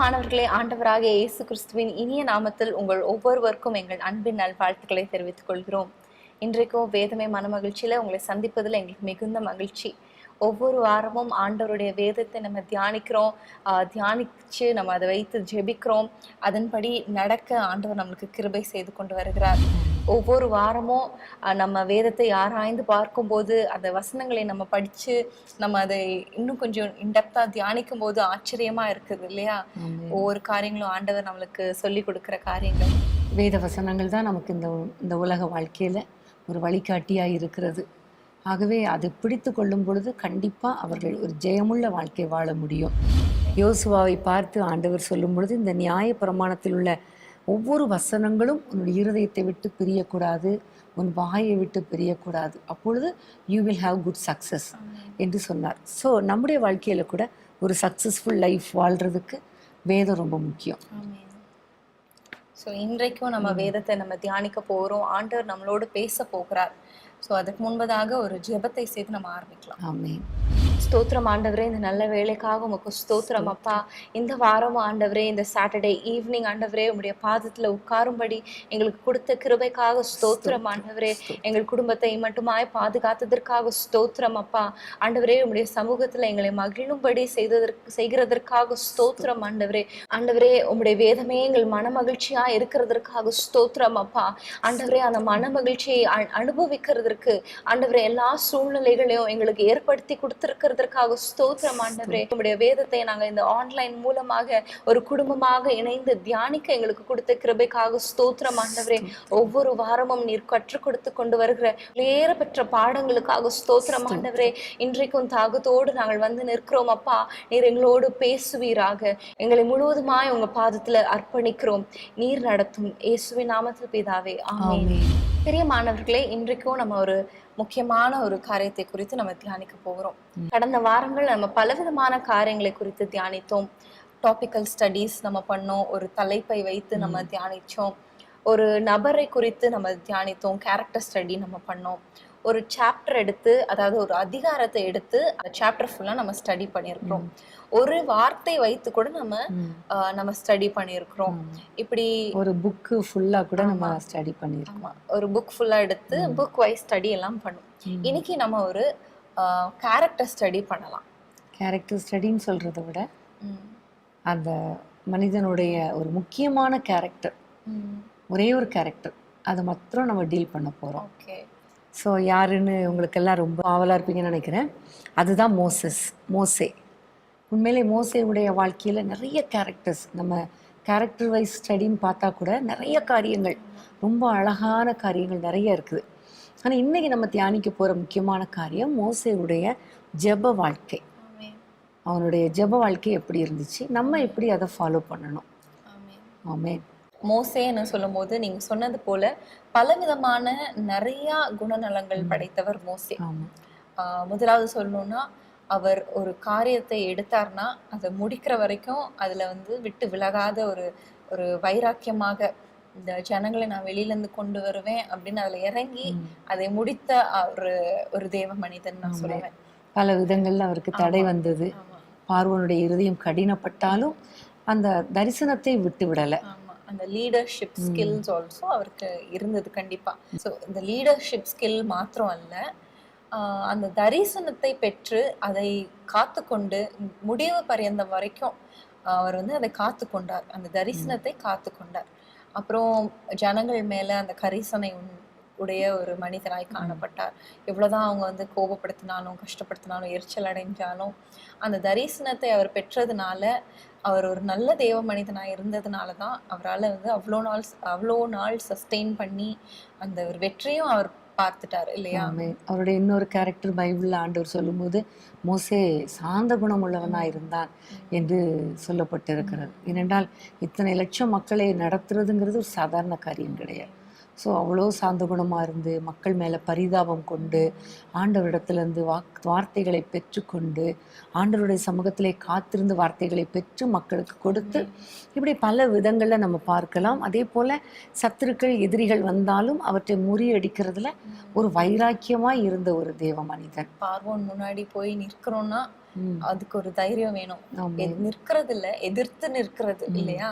பிரியமானவர்களே, ஆண்டவராகிய இயேசு கிறிஸ்துவின் இனிய நாமத்தில் உங்கள் ஒவ்வொருவருக்கும் எங்கள் அன்பின் நல்வாழ்த்துக்களை தெரிவித்துக் கொள்கிறோம். இன்றைக்கும் வேதமே மனமகிழ்ச்சியில உங்களை சந்திப்பதில் எங்களுக்கு மிகுந்த மகிழ்ச்சி. ஒவ்வொரு வாரமும் ஆண்டவருடைய வேதத்தை நம்ம தியானிக்கிறோம். தியானிச்சு நம்ம அதை வைத்து ஜெபிக்கிறோம். அதன்படி நடக்க ஆண்டவர் நம்மளுக்கு கிருபை செய்து கொண்டு வருகிறார். ஒவ்வொரு வாரமும் நம்ம வேதத்தை ஆராய்ந்து பார்க்கும்போது அந்த வசனங்களை நம்ம படிச்சு நம்ம அதை இன்னும் கொஞ்சம் இன்டெப்தா தியானிக்கும் போது ஆச்சரியமா இருக்குது இல்லையா? ஒவ்வொரு காரியங்களும் ஆண்டவர் நம்மளுக்கு சொல்லி கொடுக்கிற காரியங்கள். வேத வசனங்கள் தான் நமக்கு இந்த உலக வாழ்க்கையில ஒரு வழிகாட்டியாக இருக்கிறது. ஆகவே அதை பிடித்து கொள்ளும் பொழுது கண்டிப்பாக அவர்கள் ஒரு ஜெயமுள்ள வாழ்க்கை வாழ முடியும். யோசுவாவை பார்த்து ஆண்டவர் சொல்லும் பொழுது இந்த நியாய பிரமாணத்தில் உள்ள ஒவ்வொரு வசனங்களும் உன்னுடைய இருதயத்தை விட்டு பிரியக்கூடாது, உன் வாயை விட்டு பிரியக்கூடாது, அப்பொழுது you will have good success என்று சொன்னார். ஸோ நம்முடைய வாழ்க்கையில் கூட ஒரு சக்ஸஸ்ஃபுல் லைஃப் வாழ்கிறதுக்கு வேதம் ரொம்ப முக்கியம். ஸோ இன்றைக்கும் நம்ம வேதத்தை நம்ம தியானிக்க போகிறோம். ஆண்டவர் நம்மளோடு பேச போகிறார். ஸோ அதுக்கு முன்பதாக ஒரு ஜெபத்தை செய்து நம்ம ஆரம்பிக்கலாம். ஆமென். ஸ்தோத்திரம் ஆண்டவரே, இந்த நல்ல வேலைக்காக உமக்கு ஸ்தோத்திரம் அப்பா. இந்த வாரம் ஆண்டவரே, இந்த சாட்டர்டே ஈவினிங் ஆண்டவரே உங்களுடைய பாதத்தில் உட்காரும்படி எங்களுக்கு கொடுத்த கிருபைக்காக ஸ்தோத்திரம் ஆண்டவரே. எங்கள் குடும்பத்தை மட்டுமாய் பாதுகாத்ததற்காக ஸ்தோத்திரம் அப்பா. ஆண்டவரே உங்களுடைய சமூகத்தில் எங்களை மகிழும்படி செய்கிறதற்காக ஸ்தோத்திரம் ஆண்டவரே. ஆண்டவரே உங்களுடைய வேதமே எங்கள் மன மகிழ்ச்சியா இருக்கிறதற்காக ஸ்தோத்திரம் அப்பா. ஆண்டவரே அந்த மன மகிழ்ச்சியை அனுபவிக்கிறதுக்கு ஆண்டவரே எல்லா சூழ்நிலைகளையும் எங்களுக்கு ஏற்படுத்தி கொடுத்திருக்கிறதுக்காக ஸ்தோத்திரம் ஆண்டவரே. உங்களுடைய வேதத்தை நாங்கள் இந்த ஆன்லைன் மூலமாக ஒரு குடும்பமாக இணைந்து தியானிக்க எங்களுக்கு கொடுத்த கிருபைக்காக ஸ்தோத்திரம் ஆண்டவரே. ஒவ்வொரு வாரமும் நீர் கற்றுக் கொடுத்து கொண்டு வருகிற ஏறப்பெற்ற பாடங்களுக்காக ஸ்தோத்திரம் ஆண்டவரே. இன்றைக்கும் தாகத்தோடு நாங்கள் வந்து நிற்கிறோம் அப்பா. நீர் எங்களோடு பேசுவீராக. எங்களை முழுவதுமாய் உங்க பாதத்துல அர்ப்பணிக்கிறோம். நீர் நடத்தும் இயேசுவின் நாமத்தில் பிதாவே, ஆமென். பிரியமானவர்களே, இன்றைக்கும் நம்ம ஒரு முக்கியமான ஒரு காரியத்தை குறித்து நம்ம தியானிக்க போகிறோம். கடந்த வாரங்கள் நம்ம பலவிதமான காரியங்களை குறித்து தியானித்தோம். டாபிக்கல் ஸ்டடீஸ் நம்ம பண்ணோம், ஒரு தலைப்பை வைத்து நம்ம தியானிச்சோம், ஒரு நபரை குறித்து நம்ம தியானித்தோம், கேரக்டர் ஸ்டடி நம்ம பண்ணோம், ஒரு சாப்டர் எடுத்து, அதாவது ஒரு அதிகாரத்தை எடுத்து அந்த சாப்டர் ஃபுல்லா நம்ம ஸ்டடி பண்ணியிருக்கிறோம். ஒரு வார்த்தை வைத்து கூட நம்ம ஸ்டடி பண்ணியிருக்கிறோம். இப்படி ஒரு புக்கு ஃபுல்லா கூட நம்ம ஸ்டடி பண்ணியிருக்கோம். ஒரு புக் ஃபுல்லா எடுத்து புக் வைஸ் ஸ்டடி எல்லாம் பண்ணும். இன்னைக்கு நம்ம ஒரு கேரக்டர் ஸ்டடி பண்ணலாம். கேரக்டர் ஸ்டடின்னு சொல்றதை விட அந்த மனிதனுடைய ஒரு முக்கியமான கேரக்டர், ஒரே ஒரு கேரக்டர், அதை மாத்திரம் நம்ம டீல் பண்ண போறோம். ஸோ யாருன்னு உங்களுக்கெல்லாம் ரொம்ப ஆவலாக இருப்பீங்கன்னு நினைக்கிறேன். அதுதான் மோசே. உண்மையிலே மோசேவுடைய வாழ்க்கையில் நிறைய கேரக்டர்ஸ், நம்ம கேரக்டர் வைஸ் ஸ்டடின்னு பார்த்தா கூட நிறைய காரியங்கள், ரொம்ப அழகான காரியங்கள் நிறைய இருக்குது. ஆனால் இன்றைக்கி நம்ம தியானிக்க போகிற முக்கியமான காரியம் மோசேவுடைய ஜெப வாழ்க்கை. அவனுடைய ஜெப வாழ்க்கை எப்படி இருந்துச்சு, நம்ம எப்படி அதை ஃபாலோ பண்ணணும். ஆமென். மோசேன்னு சொல்லும் போது நீங்க சொன்னது போல பலவிதமான நிறைய குணநலங்கள் படைத்தவர் மோசே. முதலாவது சொல்லணும்னா, அவர் ஒரு காரியத்தை எடுத்தார்னா அதை முடிக்கிற வரைக்கும் அதுல விட்டு விலகாத ஒரு வைராக்கியமாக, இந்த ஜனங்களை நான் வெளியில இருந்து கொண்டு வருவேன் அப்படின்னு அதுல இறங்கி அதை முடித்த ஒரு தேவ மனிதன் நான் சொல்லுவேன். பல விதங்கள்ல அவருக்கு தடை வந்தது. பார்வோனுடைய இருதயம் கடினப்பட்டாலும் அந்த தரிசனத்தை விட்டு விடல. அந்த லீடர்ஷிப் ஸ்கில்ஸ் ஆல்சோ அவருக்கு இருந்தது கண்டிப்பா. ஸோ இந்த லீடர்ஷிப் ஸ்கில் மாத்திரம் அல்ல, அந்த தரிசனத்தை பெற்று அதை காத்து கொண்டு முடிவு பரியந்தம் வரைக்கும் அவர் அதை காத்து கொண்டார், அந்த தரிசனத்தை காத்து கொண்டார். அப்புறம் ஜனங்கள் மேல அந்த கரிசனை உடைய ஒரு மனிதனாய் காணப்பட்டார். எவ்வளவுதான் அவங்க கோபப்படுத்தினாலும் கஷ்டப்படுத்தினாலும் எரிச்சல் அடைஞ்சாலும் அந்த தரிசனத்தை அவர் பெற்றதுனால, அவர் ஒரு நல்ல தேவ மனிதனாக இருந்ததுனால தான் அவரால் அவ்வளோ நாள் சஸ்டெயின் பண்ணி அந்த ஒரு வெற்றியும் அவர் பார்த்துட்டார் இல்லையா? அவருடைய இன்னொரு கேரக்டர் பைபிளில் ஆண்டவர் சொல்லும்போது மோசே சாந்த குணம் உள்ளவனா இருந்தான் என்று சொல்லப்பட்டிருக்கிறது. ஏனென்றால் இத்தனை லட்சம் மக்களை நடத்துறதுங்கிறது ஒரு சாதாரண காரியம் கிடையாது. ஸோ அவ்வளோ சாந்த குணமாக இருந்து மக்கள் மேலே பரிதாபம் கொண்டு ஆண்டவரிடத்துலேருந்து வார்த்தைகளை பெற்றுக்கொண்டு ஆண்டவருடைய சமூகத்திலே காத்திருந்து வார்த்தைகளை பெற்று மக்களுக்கு கொடுத்து, இப்படி பல விதங்களில் நம்ம பார்க்கலாம். அதே போல் சத்துருக்கள் எதிரிகள் வந்தாலும் அவற்றை முறியடிக்கிறதுல ஒரு வைராக்கியமாக இருந்த ஒரு தேவ மனிதன். பார்வோன் முன்னாடி போய் நிற்கிறோன்னா அதுக்கு ஒரு தைரியம் வேணும். நிற்கிறது இல்ல, எதிர்த்து நிற்கிறது இல்லையா?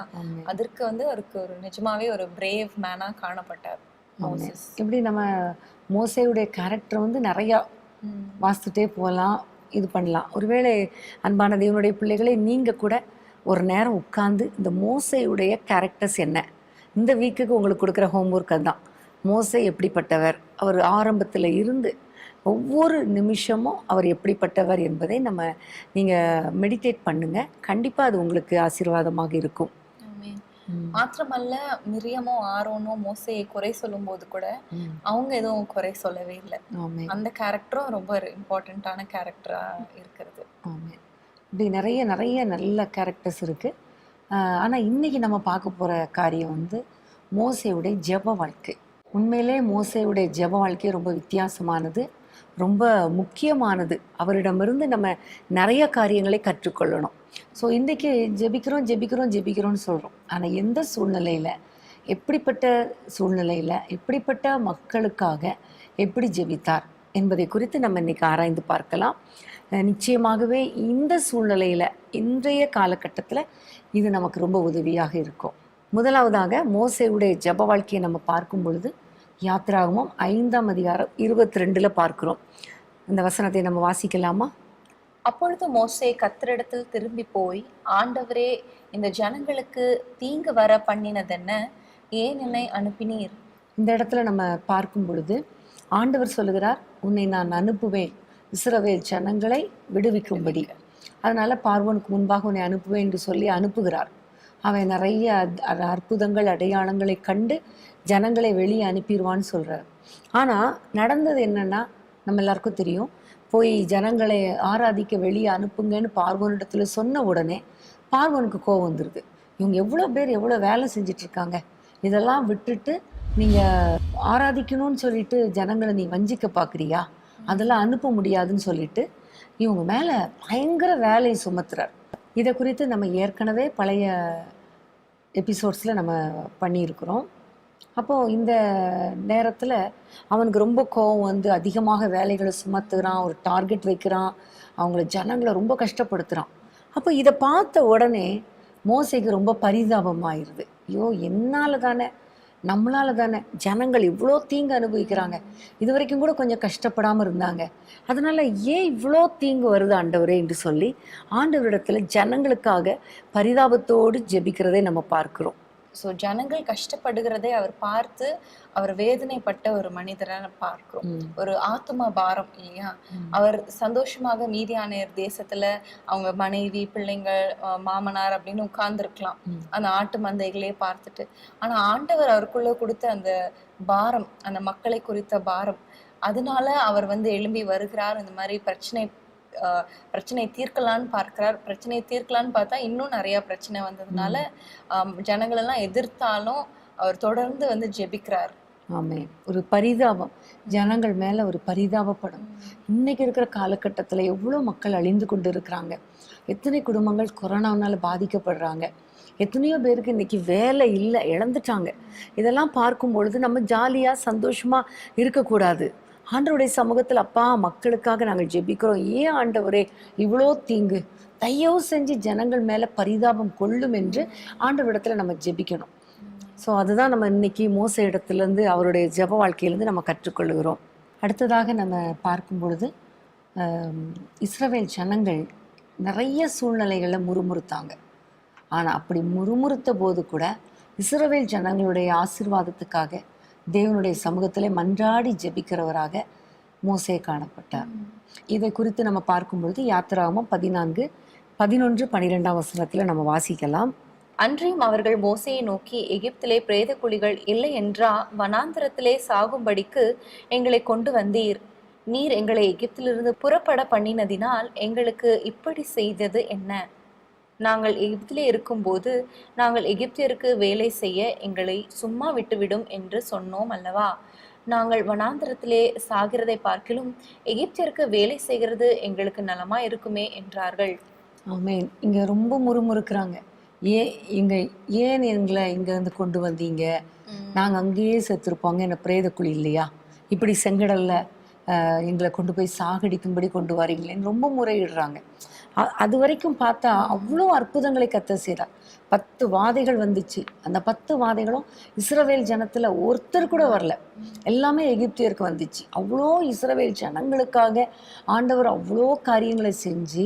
அதற்கு வந்து அவருக்கு ஒரு நிஜமாவே ஒரு பிரேவ் மேனா காணப்பட்டார் மோசஸ். இப்படி நம்ம மோசேயுடைய கேரக்டர் வந்து நிறையா வாசித்துட்டே போகலாம், இது பண்ணலாம். ஒருவேளை அன்பான தேவனுடைய பிள்ளைகளை நீங்கள் கூட ஒரு நேரம் உட்கார்ந்து இந்த மோசேயுடைய கேரக்டர்ஸ் என்ன, இந்த வீக்குக்கு உங்களுக்கு கொடுக்குற ஹோம்ஒர்க் அதுதான். மோசே எப்படிப்பட்டவர், அவர் ஆரம்பத்தில் இருந்து ஒவ்வொரு நிமிஷமும் அவர் எப்படிப்பட்டவர் என்பதை நீங்கள் மெடிடேட் பண்ணுங்க. கண்டிப்பாக அது உங்களுக்கு ஆசீர்வாதமாக இருக்கும். மாத்திரமல்ல, மிரியமும் ஆரோனும் மோசையை குறை சொல்லும் போது கூட அவங்க எதுவும் குறை சொல்லவே இல்லை. அந்த கேரக்டரும் ரொம்ப இம்பார்ட்டண்ட்டான கேரக்டரா இருக்கிறது. இப்படி நிறைய நிறைய நல்ல கேரக்டர்ஸ் இருக்கு. ஆனால் இன்னைக்கு நம்ம பார்க்க போற காரியம் வந்து மோசேயுடைய ஜெப வாழ்க்கை. உண்மையிலே மோசேயுடைய ஜெப வாழ்க்கை ரொம்ப வித்தியாசமானது, ரொம்ப முக்கியமானது. அவரிடமிருந்து நம்ம நிறைய காரியங்களை கற்றுக்கொள்ளணும். ஸோ இன்றைக்கி ஜெபிக்கிறோம்னு சொல்கிறோம். ஆனால் எந்த சூழ்நிலையில், எப்படிப்பட்ட சூழ்நிலையில், எப்படிப்பட்ட மக்களுக்காக எப்படி ஜெபித்தார் என்பதை குறித்து நம்ம இன்றைக்கி ஆராய்ந்து பார்க்கலாம். நிச்சயமாகவே இந்த சூழ்நிலையில், இன்றைய காலகட்டத்தில் இது நமக்கு ரொம்ப உதவியாக இருக்கும். முதலாவதாக மோசேயுடைய ஜெப வாழ்க்கையை நம்ம பார்க்கும் பொழுது யாத்திராகமம் 5ஆம் அதிகாரம் 22 பார்க்கிறோம். அந்த வசனத்தை நம்ம வாசிக்கலாமா? அப்பொழுது மோசே கர்த்தரிடத்தில் திரும்பி போய், ஆண்டவரே, இந்த ஜனங்களுக்கு தீங்கு வர பண்ணினதென்ன? ஏன் என்னை அனுப்பினீர்? இந்த இடத்துல நம்ம பார்க்கும் பொழுது ஆண்டவர் சொல்லுகிறார், உன்னை நான் அனுப்புவேன் இஸ்ரவேல் ஜனங்களை விடுவிக்கும்படி. அதனால பார்வோனுக்கு முன்பாக உன்னை அனுப்புவேன் என்று சொல்லி அனுப்புகிறார். அவன் நிறைய அற்புதங்கள் அடையாளங்களை கண்டு ஜனங்களை வெளியே அனுப்பிடுவான்னு சொல்கிறார். ஆனால் நடந்தது என்னன்னா, நம்ம எல்லாருக்கும் தெரியும், போய் ஜனங்களை ஆராதிக்க வெளியே அனுப்புங்கன்னு பார்வோனிடத்துல சொன்ன உடனே பார்வோனுக்கு கோபம் வந்துடுது. இவங்க எவ்வளோ பேர் எவ்வளோ வேலை செஞ்சிட்ருக்காங்க, இதெல்லாம் விட்டுட்டு நீங்கள் ஆராதிக்கணும்னு சொல்லிட்டு ஜனங்களை நீ வஞ்சிக்க பார்க்குறியா, அதெல்லாம் அனுப்ப முடியாதுன்னு சொல்லிட்டு இவங்க மேலே பயங்கர வேலையை சுமத்துறார். இதை குறித்து நம்ம ஏற்கனவே பழைய எபிசோட்ஸில் நம்ம பண்ணியிருக்கிறோம். அப்போது இந்த நேரத்தில் அவனுக்கு ரொம்ப கோவம் வந்து அதிகமாக வேலைகளை சுமத்துகிறான், ஒரு டார்கெட் வைக்கிறான், அவங்கள ஜனங்களை ரொம்ப கஷ்டப்படுத்துகிறான். அப்போ இதை பார்த்த உடனே மோசேக்கு ரொம்ப பரிதாபமாயிருது. ஐயோ, என்னால் தானே, நம்மளால தானே ஜனங்கள் இவ்வளோ தீங்கு அனுபவிக்கிறாங்க, இது வரைக்கும் கூட கொஞ்சம் கஷ்டப்படாமல் இருந்தாங்க, அதனால் ஏன் இவ்வளோ தீங்கு வருது ஆண்டவரே என்று சொல்லி ஆண்டவரிடத்தில் ஜனங்களுக்காக பரிதாபத்தோடு ஜெபிக்கிறதை நம்ம பார்க்குறோம். ஸோ ஜனங்கள் கஷ்டப்படுகிறதை அவர் பார்த்து அவர் வேதனைப்பட்ட ஒரு மனிதரை பார்க்கிறோம். ஒரு ஆத்தும பாரம் இல்லையா? அவர் சந்தோஷமாக மீதியானியர் தேசத்துல அவங்க மனைவி, பிள்ளைங்கள், மாமனார் அப்படின்னு உட்கார்ந்துருக்கலாம் அந்த ஆட்டு மந்தைகளே பார்த்துட்டு. ஆனா ஆண்டவர் அவருக்குள்ள கொடுத்த அந்த பாரம், அந்த மக்களை குறித்த பாரம், அதனால அவர் வந்து எழும்பி வருகிறார். இந்த மாதிரி பிரச்சனை தீர்க்கலான்னு பார்க்கிறார். பிரச்சனையை தீர்க்கலான்னு பார்த்தா இன்னும் நிறைய பிரச்சனை வந்ததுனால ஜனங்கள் எல்லாம் எதிர்த்தாலும் அவர் தொடர்ந்து வந்து ஜெபிக்கிறார். ஆமே, ஒரு பரிதாபம், ஜனங்கள் மேல ஒரு பரிதாபப்படும். இன்னைக்கு இருக்கிற காலகட்டத்துல எவ்வளவு மக்கள் அழிந்து கொண்டு இருக்கிறாங்க, எத்தனை குடும்பங்கள் கொரோனாவால பாதிக்கப்படுறாங்க, எத்தனையோ பேருக்கு இன்னைக்கு வேலை இல்லை, இழந்துட்டாங்க. இதெல்லாம் பார்க்கும் பொழுது நம்ம ஜாலியா சந்தோஷமா இருக்கக்கூடாது. ஆண்டவருடைய சமூகத்தில், அப்பா, மக்களுக்காக நாங்கள் ஜெபிக்கிறோம், ஏன் ஆண்டவரே இவ்வளோ தீங்கு, தயவு செஞ்சு ஜனங்கள் மேலே பரிதாபம் கொள்ளும் என்று ஆண்டவரிடத்துல நம்ம ஜெபிக்கணும். ஸோ அதுதான் நம்ம இன்னைக்கு மோசே இடத்துலேருந்து, அவருடைய ஜெப வாழ்க்கையிலேருந்து நம்ம கற்றுக்கொள்கிறோம். அடுத்ததாக நம்ம பார்க்கும் பொழுது இஸ்ரவேல் ஜனங்கள் நிறைய சூழ்நிலைகளில் முறுமுறுத்தாங்க. ஆனால் அப்படி முறுமுறுத்த போது கூட இஸ்ரவேல் ஜனங்களுடைய ஆசீர்வாதத்துக்காக தேவனுடைய சமூகத்திலே மன்றாடி ஜெபிக்கிறவராக மோசே காணப்பட்டார். இதை குறித்து நம்ம பார்க்கும் பொழுது யாத்திராகமம் 14, 11, 12 வசனத்தில் நம்ம வாசிக்கலாம். அன்றியும் அவர்கள் மோசையை நோக்கி, எகிப்திலே பிரேத குழிகள் இல்லை என்றா வனாந்திரத்திலே சாகும்படிக்கு எங்களை கொண்டு வந்தீர்? நீர் எங்களை எகிப்திலிருந்து புறப்பட பண்ணினதினால் எங்களுக்கு இப்படி செய்தது என்ன? நாங்கள் எகிப்திலே இருக்கும்போது நாங்கள் எகிப்தியருக்கு வேலை செய்ய எங்களை சும்மா விட்டுவிடும் என்று சொன்னோம் அல்லவா? நாங்கள் வனாந்திரத்திலே சாகிறதை பார்க்கிலும் எகிப்தியருக்கு வேலை செய்கிறது எங்களுக்கு நலமா இருக்குமே என்றார்கள். ஆமேன். இங்க ரொம்ப முறுமுறுக்கிறாங்க. ஏன் எங்களை இங்க இருந்து கொண்டு வந்தீங்க? நாங்க அங்கேயே செத்துருப்பாங்க, என்ன பிரேத குழி இல்லையா? இப்படி செங்கடல்ல எங்களை கொண்டு போய் சாகடிக்கும்படி கொண்டு வரீங்களேன்னு ரொம்ப முறையிடுறாங்க. அது வரைக்கும் பார்த்தா அவ்வளோ அற்புதங்களை கர்த்தர் செய்கிறார். 10 வாதைகள் வந்துச்சு. அந்த 10 வாதைகளும் இஸ்ரவேல் ஜனத்துல ஒருத்தர் கூட வரல, எல்லாமே எகிப்தியருக்கு வந்துச்சு. அவ்வளோ இஸ்ரவேல் ஜனங்களுக்காக ஆண்டவர் அவ்வளோ காரியங்களை செஞ்சு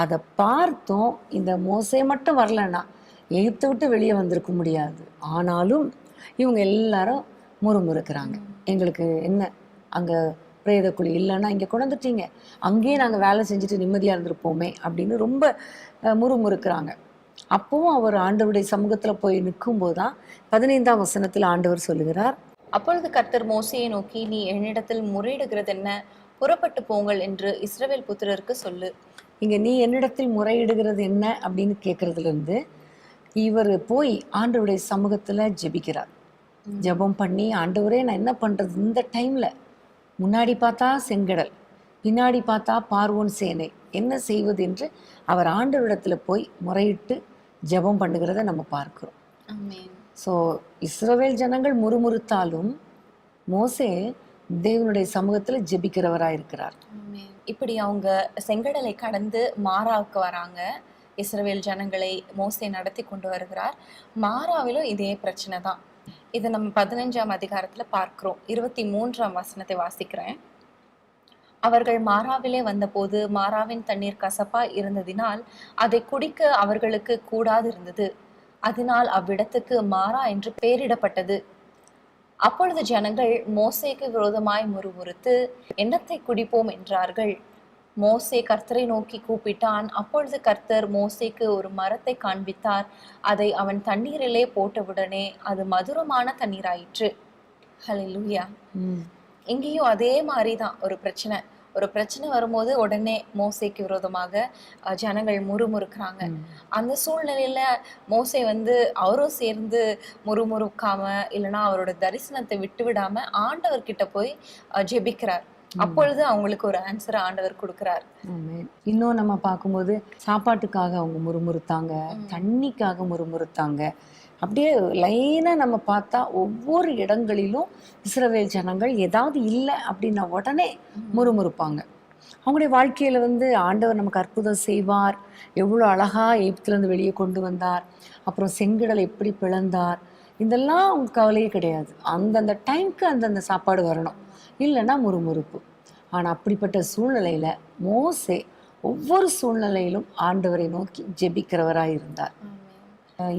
அதை பார்த்தும் இந்த மோசே மட்டும் வரலன்னா எகிப்தை விட்டு வெளியே வந்திருக்க முடியாது. ஆனாலும் இவங்க எல்லாரும் முறுமுறுக்கிறாங்க. எங்களுக்கு என்ன அங்கே பிரேத குழி இல்லைன்னா இங்கே கொண்டு வந்துட்டீங்க, அங்கேயே நாங்கள் வேலை செஞ்சுட்டு நிம்மதியாக இருந்திருப்போமே அப்படின்னு ரொம்ப முறுமுறுக்கிறாங்க. அப்பவும் அவர் ஆண்டவருடைய சமூகத்தில் போய் நிற்கும்போது தான் 15ஆம் வசனத்தில் ஆண்டவர் சொல்லுகிறார், அப்பொழுது கர்த்தர் மோசேயை நோக்கி, நீ என்னிடத்தில் முறையிடுகிறது என்ன? புறப்பட்டு போங்கள் என்று இஸ்ரவேல் புத்திரருக்கு சொல்லு. இங்கே நீ என்னிடத்தில் முறையிடுகிறது என்ன அப்படின்னு கேட்கறதுலேருந்து இவர் போய் ஆண்டவருடைய சமூகத்தில் ஜெபிக்கிறார். ஜெபம் பண்ணி, ஆண்டவரே நான் என்ன பண்ணுறது இந்த டைமில்? முன்னாடி பார்த்தா செங்கடல், பின்னாடி பார்த்தா பார்வோன் சேனை, என்ன செய்வது என்று அவர் ஆண்டவரிடத்தில் போய் முறையிட்டு ஜெபம் பண்ணுகிறத நம்ம பார்க்கிறோம். ஸோ இஸ்ரவேல் ஜனங்கள் முறுமுறுத்தாலும் மோசே தேவனுடைய சமூகத்தில் ஜெபிக்கிறவராக இருக்கிறார். இப்படி அவங்க செங்கடலை கடந்து மாராவுக்கு வராங்க. இஸ்ரவேல் ஜனங்களை மோசே நடத்தி கொண்டு வருகிறார். மாராவிலும் இதே பிரச்சனை தான். இதை நம்ம 15ஆம் அதிகாரத்தில் பார்க்கிறோம். 23ஆம் வசனத்தை வாசிக்கிறேன். அவர்கள் மாராவிலே வந்தபோது மாராவின் தண்ணீர் கசப்பா இருந்ததினால் அதை குடிக்க அவர்களுக்கு கூடாது இருந்தது. அதனால் அவ்விடத்துக்கு மாரா என்று பெயரிடப்பட்டது. அப்பொழுது ஜனங்கள் மோசேக்கு விரோதமாய் முறுமுறுத்து என்னத்தை குடிப்போம் என்றார்கள். மோசே கர்த்தரை நோக்கி கூப்பிட்டான். அப்பொழுது கர்த்தர் மோசேக்கு ஒரு மரத்தை காண்பித்தார். அதை அவன் தண்ணீரிலே போட்டவுடனே அது மதுரமான தண்ணீராயிற்று. ஹல்லேலூயா. இங்கேயும் அதே மாதிரிதான் ஒரு பிரச்சனை வரும்போது உடனே மோசேக்கு விரோதமாக ஜனங்கள் முறுமுறுக்கிறாங்க. அந்த சூழ்நிலையில மோசே அவரும் சேர்ந்து முறுமுறுக்காம, இல்லைன்னா அவரோட தரிசனத்தை விட்டு விடாம ஆண்டவர்கிட்ட போய் ஜெபிக்கிறார். அப்பொழுது அவங்களுக்கு ஒரு ஆன்சர் ஆண்டவர் கொடுக்கிறார். இன்னும் நம்ம பார்க்கும்போது சாப்பாட்டுக்காக அவங்க முறுமுறுத்தாங்க, தண்ணிக்காக முறுமுறுத்தாங்க. அப்படியே லைனா நம்ம பார்த்தா ஒவ்வொரு இடங்களிலும் இஸ்ரவேல் ஜனங்கள் ஏதாவது இல்லை அப்படின்னா உடனே முறுமுறுப்பாங்க. அவங்களுடைய வாழ்க்கையில ஆண்டவர் நமக்கு அற்புதம் செய்வார், எவ்வளோ அழகா எகிப்திலிருந்து வெளியே கொண்டு வந்தார், அப்புறம் செங்கடலை எப்படி பிளந்தார், இதெல்லாம் அவங்க கவலையே கிடையாது. அந்தந்த டைமுக்கு அந்தந்த சாப்பாடு வரணும், இல்லைன்னா முறுமுறுப்பு. ஆனால் அப்படிப்பட்ட சூழ்நிலையில மோசே ஒவ்வொரு சூழ்நிலையிலும் ஆண்டவரை நோக்கி ஜெபிக்கிறவராக இருந்தார்.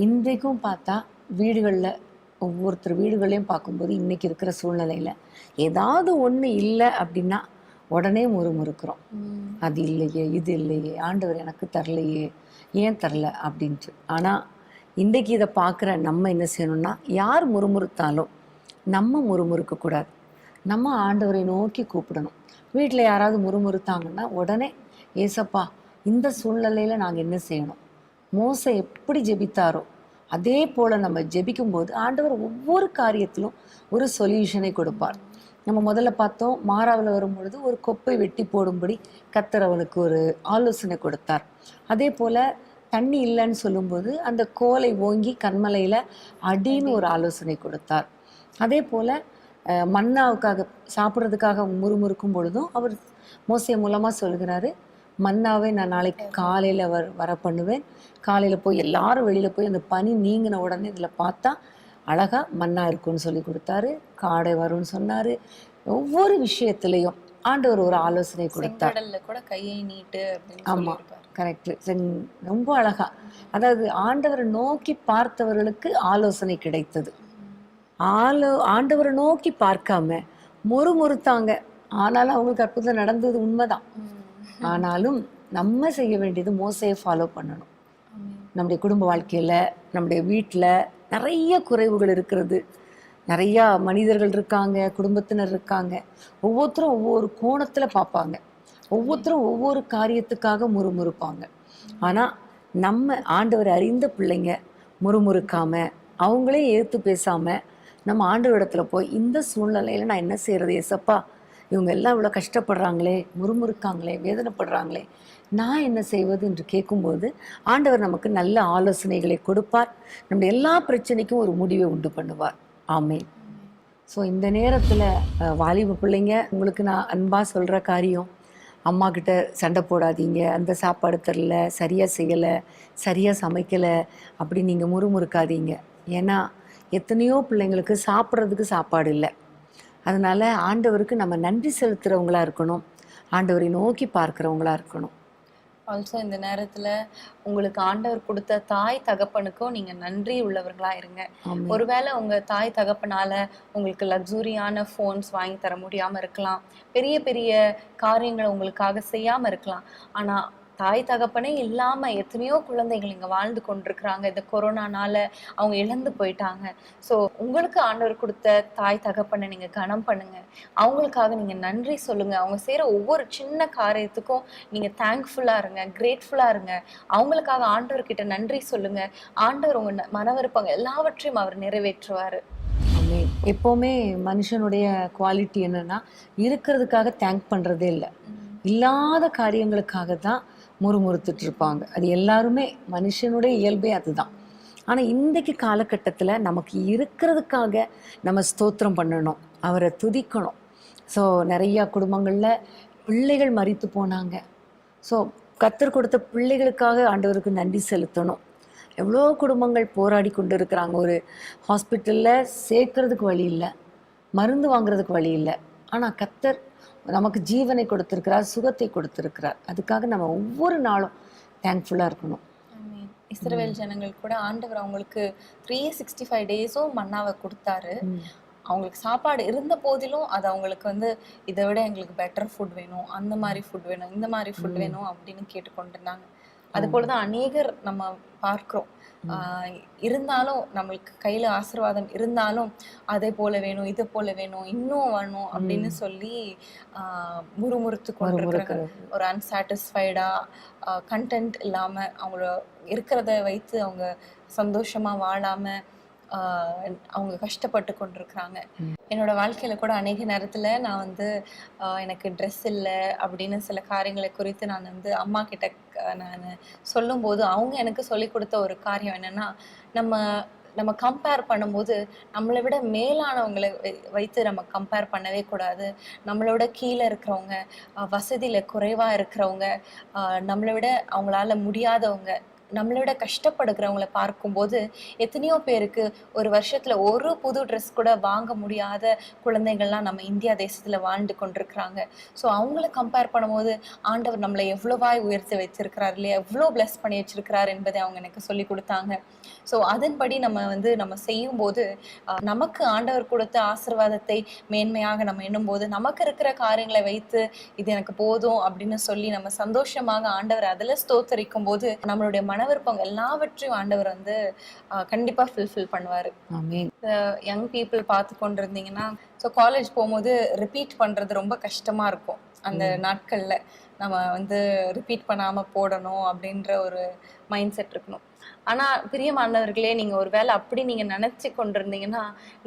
இன்றைக்கும் பார்த்தா வீடுகளில் ஒவ்வொருத்தர் வீடுகளையும் பார்க்கும்போது இன்னைக்கு இருக்கிற சூழ்நிலையில் ஏதாவது ஒன்று இல்லை அப்படின்னா உடனே முறுமுறுக்கிறோம். அது இல்லையே, இது இல்லையே, ஆண்டவர் எனக்கு தரலையே, ஏன் தரல அப்படின்ட்டு. ஆனால் இன்றைக்கு இதை பார்க்குற நம்ம என்ன செய்யணும்னா, யார் முறுமுறுத்தாலும் நம்ம முறுமுறுக்கக்கூடாது, நம்ம ஆண்டவரை நோக்கி கூப்பிடணும். வீட்டில் யாராவது முறுமுறுத்தாங்கன்னா உடனே ஏசப்பா இந்த சூழ்நிலையில் நாங்கள் என்ன செய்யணும்? மோசே எப்படி ஜெபித்தாரோ அதே போல் நம்ம ஜெபிக்கும்போது ஆண்டவர் ஒவ்வொரு காரியத்திலும் ஒரு சொல்யூஷனை கொடுப்பார். நம்ம முதல்ல பார்த்தோம், மாராவில் வரும்பொழுது ஒரு கொப்பை வெட்டி போடும்படி கர்த்தர் அவனுக்கு ஒரு ஆலோசனை கொடுத்தார். அதே போல் தண்ணி இல்லைன்னு சொல்லும்போது அந்த கோலை ஓங்கி கண்மலையில் அடின்னு ஒரு ஆலோசனை கொடுத்தார். அதே போல் மன்னாவுக்காக சாப்பிட்றதுக்காக முறுமுறுக்கும் பொழுதும் அவர் மோசே மூலமாக சொல்கிறாரு, மன்னாவை நான் நாளைக்கு காலையில் வர பண்ணுவேன், காலையில் போய் எல்லாரும் வெளியில் போய் அந்த பனி நீங்கின உடனே இதில் பார்த்தா அழகாக மன்னா இருக்குன்னு சொல்லி கொடுத்தாரு. காடை வரும்னு சொன்னார். ஒவ்வொரு விஷயத்துலையும் ஆண்டவர் ஒரு ஆலோசனை கொடுத்தார். கூட கையை நீட்டு. ஆமாம், கரெக்டு, ரொம்ப அழகா. அதாவது ஆண்டவரை நோக்கி பார்த்தவர்களுக்கு ஆலோசனை கிடைத்தது. ஆண்டவரை நோக்கி பார்க்காம முறுமுறுத்தாங்க, ஆனாலும் அவங்களுக்கு அற்புதம் நடந்தது உண்மைதான். ஆனாலும் நம்ம செய்ய வேண்டியது மோசையை ஃபாலோ பண்ணணும். நம்முடைய குடும்ப வாழ்க்கையில், நம்முடைய வீட்டில் நிறைய குறைவுகள் இருக்கிறது, நிறையா மனிதர்கள் இருக்காங்க, குடும்பத்தினர் இருக்காங்க. ஒவ்வொருத்தரும் ஒவ்வொரு கோணத்தில் பார்ப்பாங்க, ஒவ்வொருத்தரும் ஒவ்வொரு காரியத்துக்காக முறுமுறுப்பாங்க. ஆனால் நம்ம ஆண்டவரை அறிந்த பிள்ளைங்க முறுமுறுக்காம, அவங்களே ஏற்று பேசாமல் நம்ம ஆண்டவரிடத்துல போய் இந்த சூழ்நிலையில் நான் என்ன செய்கிறது ஏசப்பா, இவங்க எல்லாம் இவ்வளோ கஷ்டப்படுறாங்களே, முறுமுறுக்காங்களே, வேதனைப்படுறாங்களே, நான் என்ன செய்வது என்று கேட்கும்போது ஆண்டவர் நமக்கு நல்ல ஆலோசனைகளை கொடுப்பார். நம்முடைய எல்லா பிரச்சனைக்கும் ஒரு முடிவை உண்டு பண்ணுவார். ஆமென். ஸோ இந்த நேரத்தில் வாலிப பிள்ளைங்க, உங்களுக்கு நான் அன்பாக சொல்கிற காரியம், அம்மா கிட்ட சண்டை போடாதீங்க, அந்த சாப்பாடு தரல, சரியாக செய்யலை, சரியாக சமைக்கலை அப்படி நீங்கள் முறுமுறுக்காதீங்க. ஏன்னா எத்தனையோ பிள்ளைங்களுக்கு சாப்பிட்றதுக்கு சாப்பாடு இல்லை. அதனால் ஆண்டவருக்கு நம்ம நன்றி செலுத்துகிறவங்களா இருக்கணும், ஆண்டவரை நோக்கி பார்க்குறவங்களா இருக்கணும். ஆல்சோ இந்த நேரத்துல உங்களுக்கு ஆண்டவர் கொடுத்த தாய் தகப்பனுக்கும் நீங்க நன்றி உள்ளவர்களா இருங்க. ஒருவேளை உங்க தாய் தகப்பனால உங்களுக்கு லக்ஸூரியான ஃபோன்ஸ் வாங்கி தர முடியாம இருக்கலாம், பெரிய பெரிய காரியங்களை உங்களுக்காக செய்யாம இருக்கலாம். ஆனா தாய் தகப்பனே இல்லாம எத்தனையோ குழந்தைகள் இங்க வாழ்ந்து கொண்டிருக்கிறாங்க. இந்த கொரோனானால அவங்க இழந்து போயிட்டாங்க. ஸோ உங்களுக்கு ஆண்டவர் கொடுத்த தாய் தகப்பனை நீங்க கனம் பண்ணுங்க, அவங்களுக்காக நீங்க நன்றி சொல்லுங்க. அவங்க செய்யற ஒவ்வொரு சின்ன காரியத்துக்கும் நீங்க தேங்க்ஃபுல்லா இருங்க, கிரேட்ஃபுல்லா இருங்க. அவங்களுக்காக ஆண்டவர்கிட்ட நன்றி சொல்லுங்க. ஆண்டவர் உங்க மனவிருப்பங்க எல்லாவற்றையும் அவர் நிறைவேற்றுவாரு. எப்போவுமே மனுஷனுடைய குவாலிட்டி என்னன்னா, இருக்கிறதுக்காக தேங்க் பண்ணுறதே இல்லை, இல்லாத காரியங்களுக்காக தான் முறுமுறுத்துட்டு இருப்பாங்க. அது எல்லாருமே மனுஷனுடைய இயல்பே அதுதான். ஆனால் இன்றைக்கு காலகட்டத்தில் நமக்கு இருக்கிறதுக்காக நம்ம ஸ்தோத்திரம் பண்ணணும், அவரை துதிக்கணும். ஸோ நிறையா குடும்பங்களில் பிள்ளைகள் மரித்து போனாங்க. ஸோ கர்த்தர் கொடுத்த பிள்ளைகளுக்காக ஆண்டவருக்கு நன்றி செலுத்தணும். எவ்வளோ குடும்பங்கள் போராடி கொண்டு இருக்கிறாங்க. ஒரு ஹாஸ்பிட்டலில் சேர்க்கறதுக்கு வழி இல்லை, மருந்து வாங்குறதுக்கு வழி இல்லை. ஆனால் கர்த்தர் நமக்கு ஜீவனை கொடுத்திருக்கிறார், சுகத்தை கொடுத்திருக்கிறார். அதுக்காக நம்ம ஒவ்வொரு நாளும் தேங்க்ஃபுல்லாக இருக்கணும். இஸ்ரவேல் ஜனங்கள் கூட ஆண்டவர் அவங்களுக்கு 365 டேஸும் மன்னாவை கொடுத்தாரு. அவங்களுக்கு சாப்பாடு இருந்த போதிலும் அது அவங்களுக்கு வந்து இதை விட எங்களுக்கு பெட்டர் ஃபுட் வேணும், அந்த மாதிரி ஃபுட் வேணும், இந்த மாதிரி ஃபுட் வேணும் அப்படின்னு கேட்டுக்கொண்டிருந்தாங்க. அது போலதான் அநேகர் நம்ம பார்க்கிறோம். இருந்தாலும் நம்மளுக்கு கையில ஆசீர்வாதம் இருந்தாலும் அதே போல வேணும், இது போல வேணும், இன்னும் வேணும் அப்படின்னு சொல்லி முறுமுறுத்து கொண்டிருக்கிறாங்க. ஒரு அன்சாட்டிஸ்ஃபைடா, கண்டென்ட் இல்லாம, அவங்கள இருக்கிறத வைத்து அவங்க சந்தோஷமா வாழாம அவங்க கஷ்டப்பட்டு கொண்டிருக்கிறாங்க. என்னோட வாழ்க்கையில கூட அநேக நேரத்துல நான் வந்து எனக்கு ட்ரெஸ் இல்லை அப்படின்னு சில காரியங்களை குறித்து நான் வந்து அம்மா கிட்ட நான் சொல்லும் போது அவங்க எனக்கு சொல்லி கொடுத்த ஒரு காரியம் என்னன்னா, நம்ம கம்பேர் பண்ணும்போது நம்மளை விட மேலானவங்களை வைத்து நம்ம கம்பேர் பண்ணவே கூடாது. நம்மளோட கீழே இருக்கிறவங்க, வசதியில குறைவா இருக்கிறவங்க, நம்மளை விட அவங்களால முடியாதவங்க, நம்மளை விட கஷ்டப்படுகிறவங்கள பார்க்கும்போது எத்தனையோ பேருக்கு ஒரு வருஷத்துல ஒரு புது ட்ரெஸ் கூட வாங்க முடியாத குழந்தைகள்லாம் நம்ம இந்தியா தேசத்துல வாழ்ந்து கொண்டிருக்கிறாங்க. ஸோ அவங்கள கம்பேர் பண்ணும்போது ஆண்டவர் நம்மளை எவ்வளவாய் உயர்த்தி வச்சிருக்கிறார் இல்லையா, எவ்வளோ பிளஸ் பண்ணி வச்சிருக்கிறார் என்பதை அவங்க எனக்கு சொல்லி கொடுத்தாங்க. ஸோ அதன்படி நம்ம செய்யும்போது நமக்கு ஆண்டவர் கொடுத்த ஆசீர்வாதத்தை மேன்மையாக நம்ம எண்ணும்போது, நமக்கு இருக்கிற காரியங்களை வைத்து இது எனக்கு போதும் அப்படின்னு சொல்லி நம்ம சந்தோஷமாக ஆண்டவர் அதில் ஸ்தோத்தரிக்கும் போது நம்மளுடைய மனவிருப்பம் எல்லாவற்றையும் ஆண்டவர் வந்து கண்டிப்பா ஃபுல்ஃபில் பண்ணுவாரு. யங் பீப்புள் பார்த்து கொண்டிருந்தீங்கன்னா, ஸோ காலேஜ் போகும்போது ரிப்பீட் பண்றது ரொம்ப கஷ்டமா இருக்கும். அந்த நாட்கள்ல நம்ம வந்து ரிப்பீட் பண்ணாம போடணும் அப்படின்ற ஒரு மைண்ட் செட் இருக்கணும். ஆனா பிரியமானவர்களே, நீங்க ஒரு வேளை அப்படி நீங்க நினைச்சு கொண்டிருந்தீங்கன்னா,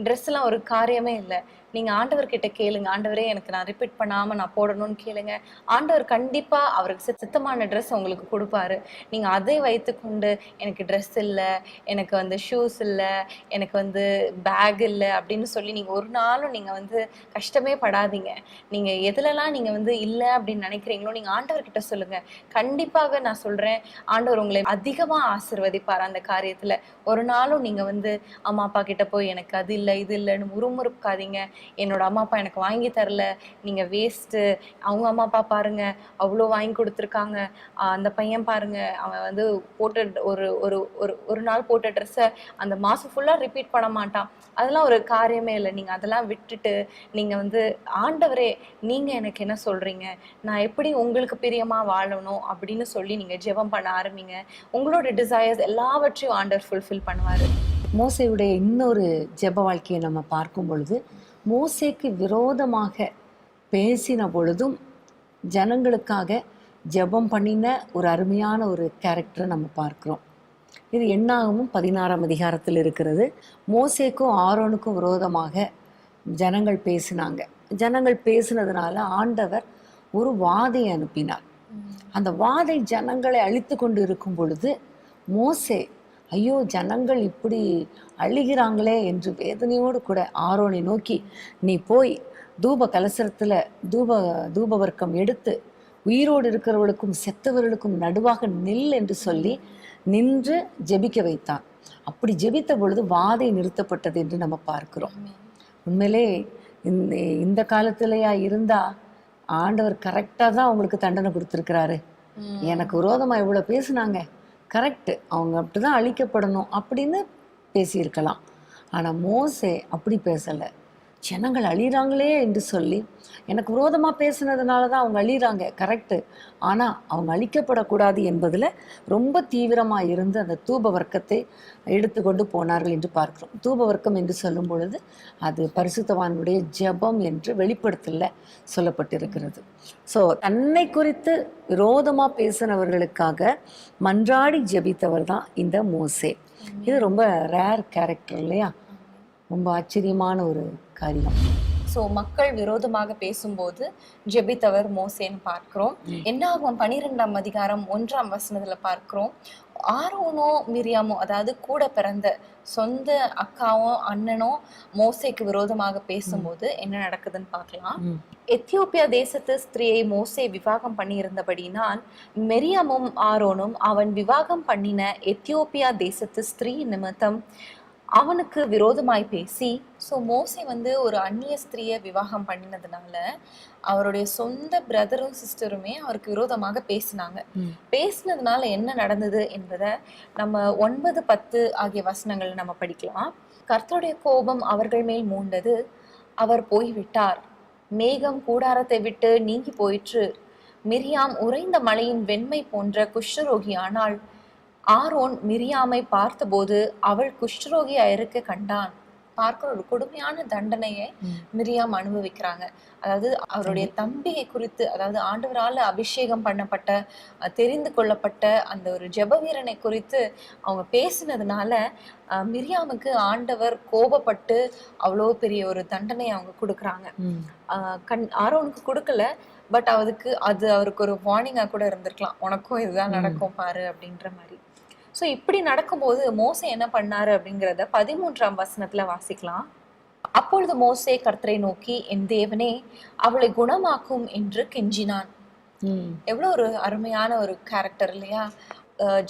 ட்ரெஸ் எல்லாம் ஒரு காரியமே இல்லை. நீங்க ஆண்டவர்கிட்ட கேளுங்க, ஆண்டவரே எனக்கு நான் ரிப்பீட் பண்ணாம நான் போடணும்னு கேளுங்க. ஆண்டவர் கண்டிப்பா அவருக்கு சித்தமான ட்ரெஸ் உங்களுக்கு கொடுப்பாரு. நீங்க அதை வைத்துக்கொண்டு எனக்கு ட்ரெஸ் இல்லை, எனக்கு வந்து ஷூஸ் இல்லை, எனக்கு வந்து பேக் இல்லை அப்படின்னு சொல்லி நீங்க ஒரு நாளும் நீங்க வந்து கஷ்டமே படாதீங்க. நீங்க எதுலலாம் நீங்க வந்து இல்லை அப்படின்னு நினைக்கிறீங்களோ நீங்க ஆண்டவர்கிட்ட சொல்லுங்க. கண்டிப்பாக நான் சொல்றேன், ஆண்டவர் உங்களை அதிகமா ஆசீர்வதிப்பார் அந்த காரியத்துல. ஒரு நாளும் நீங்க வந்து அம்மா அப்பா கிட்ட போய் எனக்கு அது இல்லை இது இல்லைன்னு முறுமுறுக்காதீங்க. என்னோட அம்மா அப்பா எனக்கு வாங்கி தரல, நீங்க வேஸ்ட்டு, அவங்க அம்மா அப்பா பாருங்க அவ்வளோ வாங்கி கொடுத்துருக்காங்க, அந்த பையன் பாருங்க அவன் வந்து போட்ட ஒரு நாள் போட்ட ட்ரெஸ்ஸை அந்த மாதம் ஃபுல்லாக ரிப்பீட் பண்ண மாட்டான். அதெல்லாம் ஒரு காரியமே இல்லை. நீங்கள் அதெல்லாம் விட்டுட்டு நீங்கள் வந்து ஆண்டவரே நீங்கள் எனக்கு என்ன சொல்கிறீங்க, நான் எப்படி உங்களுக்கு பிரியமாக வாழணும் அப்படின்னு சொல்லி நீங்கள் ஜெபம் பண்ண ஆரம்பிங்க. உங்களோட டிசையர்ஸ் எல்லாவற்றையும் ஆண்டவர் ஃபுல்ஃபில் பண்ணுவார். மோசேயுடைய இன்னொரு ஜெப வாழ்க்கையை நம்ம பார்க்கும் பொழுது, மோசேக்கு விரோதமாக பேசின பொழுதும் ஜனங்களுக்காக ஜெபம் பண்ணின ஒரு அருமையான ஒரு கேரக்டரை நம்ம பார்க்குறோம். இது என்னாகமும் 16ஆம் அதிகாரத்தில் இருக்கிறது. மோசேக்கும் ஆரோனுக்கும் விரோதமாக ஜனங்கள் பேசினாங்க. ஜனங்கள் பேசினதுனால ஆண்டவர் ஒரு வாதை அனுப்பினார். அந்த வாதை ஜனங்களை அழித்து கொண்டு இருக்கும் பொழுது மோசே, ஐயோ ஜனங்கள் இப்படி அழுகிறாங்களே என்று வேதனையோடு கூட ஆரோனை நோக்கி, நீ போய் தூப கலசரத்தில் தூபவர்க்கம் எடுத்து உயிரோடு இருக்கிறவர்களுக்கும் செத்தவர்களுக்கும் நடுவாக நில் என்று சொல்லி நின்று ஜெபிக்க வைத்தான். அப்படி ஜெபித்த பொழுது வாதை நிறுத்தப்பட்டது என்று நம்ம பார்க்கிறோம். உண்மையிலே இந்த காலத்திலேயா இருந்தா ஆண்டவர் கரெக்டாக தான் அவங்களுக்கு தண்டனை கொடுத்துருக்கிறாரு. எனக்கு விரோதமாக இவ்வளோ பேசுனாங்க, கரெக்டு, அவங்க அப்படிதான் அழிக்கப்படணும் அப்படின்னு பேசியிருக்கலாம். ஆனால் மோசே அப்படி பேசலை. ஜனங்கள் அழிகிறாங்களே என்று சொல்லி எனக்கு விரோதமாக பேசுனதுனால தான் அவங்க அழிகிறாங்க, கரெக்டு, ஆனால் அவங்க அழிக்கப்படக்கூடாது என்பதில் ரொம்ப தீவிரமாக இருந்து அந்த தூப வர்க்கத்தை எடுத்துக்கொண்டு போனார்கள் என்று பார்க்கிறோம். தூப வர்க்கம் என்று சொல்லும் பொழுது அது பரிசுத்தவானுடைய ஜெபம் என்று வெளிப்படுத்தல சொல்லப்பட்டிருக்கிறது. ஸோ தன்னை குறித்து விரோதமாக பேசினவர்களுக்காக மன்றாடி ஜெபித்தவர் தான் இந்த மோசே. இது ரொம்ப ரேர் கேரக்டர் இல்லையா? ரொம்ப ஆச்சரியமான ஒரு காரியம். ஸோ மக்கள் விரோதமாக பேசும்போது ஜெபித்தவர் மோசேன்னு பார்க்கிறோம். என்னாகும் 12ஆம் அதிகாரம் 1ஆம் வசனத்துல பார்க்கிறோம், ஆரோனோ மிரியாமோ, அதாவது கூட பிறந்த சொந்த அக்காவும் அண்ணனும் மோசேக்கு விரோதமாக பேசும்போது என்ன நடக்குதுன்னு பார்க்கலாம். எத்தியோப்பியா தேசத்து ஸ்திரீயை மோசே விவாகம் பண்ணி இருந்தபடினால் மிரியாமும் ஆரோனும் அவன் விவாகம் பண்ணின எத்தியோப்பியா தேசத்து ஸ்திரீ நிமித்தம் அவனுக்கு விரோதமாய் பேசி, ஸோ மோசே ஒரு அந்நிய ஸ்திரீயை விவாகம் பண்ணினதுனால அவருடைய சொந்த பிரதரும் சிஸ்டருமே அவருக்கு விரோதமாக பேசினதுனால என்ன நடந்தது என்பதை நம்ம 9, 10 ஆகிய வசனங்கள் நம்ம படிக்கலாம். கர்த்தருடைய கோபம் அவர்கள் மேல் மூண்டது, அவர் போய்விட்டார், மேகம் கூடாரத்தை விட்டு நீங்கி போயிற்று, மிரியாம் உறைந்த மலையின் வெண்மை போன்ற குஷ்டரோகி ஆனாள், ஆரோன் மிரியாமை பார்த்தபோது அவள் குஷ்டரோகியா இருக்க கண்டான். பார்க்கிற ஒரு கொடுமையான தண்டனையை மிரியாம் அனுபவிக்கிறாங்க. அதாவது அவருடைய தம்பியை குறித்து, அதாவது ஆண்டவரால் அபிஷேகம் பண்ணப்பட்ட தெரிந்து கொள்ளப்பட்ட அந்த ஒரு ஜெப வீரனை குறித்து அவங்க பேசினதுனால மிரியாமுக்கு ஆண்டவர் கோபப்பட்டு அவ்வளோ பெரிய ஒரு தண்டனை அவங்க கொடுக்குறாங்க. ஆரோனுக்கு கொடுக்கல, பட் அவருக்கு ஒரு வார்னிங்கா கூட இருந்திருக்கலாம், உனக்கும் இதுதான் நடக்கும் பாரு அப்படின்ற மாதிரி. ஸோ இப்படி நடக்கும்போது மோசே என்ன பண்ணாரு அப்படிங்கிறத 13ஆம் வசனத்துல வாசிக்கலாம். அப்பொழுது மோசே கர்த்தரை நோக்கி, என் தேவனே அவளை குணமாக்கும் என்று கெஞ்சினான். எவ்வளவு ஒரு அருமையான ஒரு கேரக்டர் இல்லையா?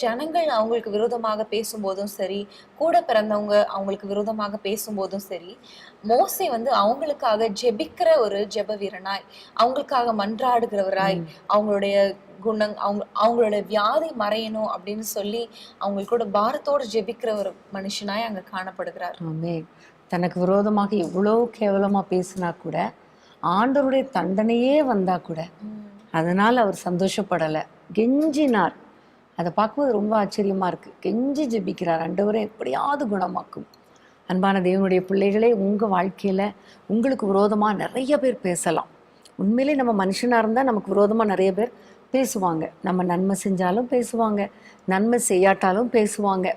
ஜனங்கள் அவங்களுக்கு விரோதமாக பேசும்போதும் சரி, கூட பிறந்தவங்க அவங்களுக்கு விரோதமாக பேசும்போதும் சரி, மோசே அவங்களுக்காக ஜெபிக்கிற ஒரு ஜெப வீரனாய், அவங்களுக்காக மன்றாடுகிறவராய், அவங்களுடைய அவங்களோட வியாதி மறையணும் அப்படின்னு சொல்லி அவங்களுக்கு கூட பாரத்தோடு ஜெபிக்கிற ஒரு மனுஷனாய் அங்க காணப்படுகிறார். தனக்கு விரோதமாக எவ்வளோ கேவலமா பேசினா கூட, ஆண்டவருடைய தண்டனையே வந்தா கூட அதனால அவர் சந்தோஷப்படலை, கெஞ்சினார். அதை பார்க்கும்போது ரொம்ப ஆச்சரியமா இருக்கு. கெஞ்சி ஜெபிக்கிறார், ஆண்டவரே எப்படியாவது குணமாக்கும். அன்பான தேவனுடைய பிள்ளைகளே, உங்க வாழ்க்கையில உங்களுக்கு விரோதமா நிறைய பேர் பேசலாம். உண்மையிலே நம்ம மனுஷனா இருந்தா நமக்கு விரோதமா நிறைய பேர் பேசுவாங்க. நம்ம நன்மை செஞ்சாலும் பேசுவாங்க, நன்மை செய்யாட்டாலும் பேசுவாங்க.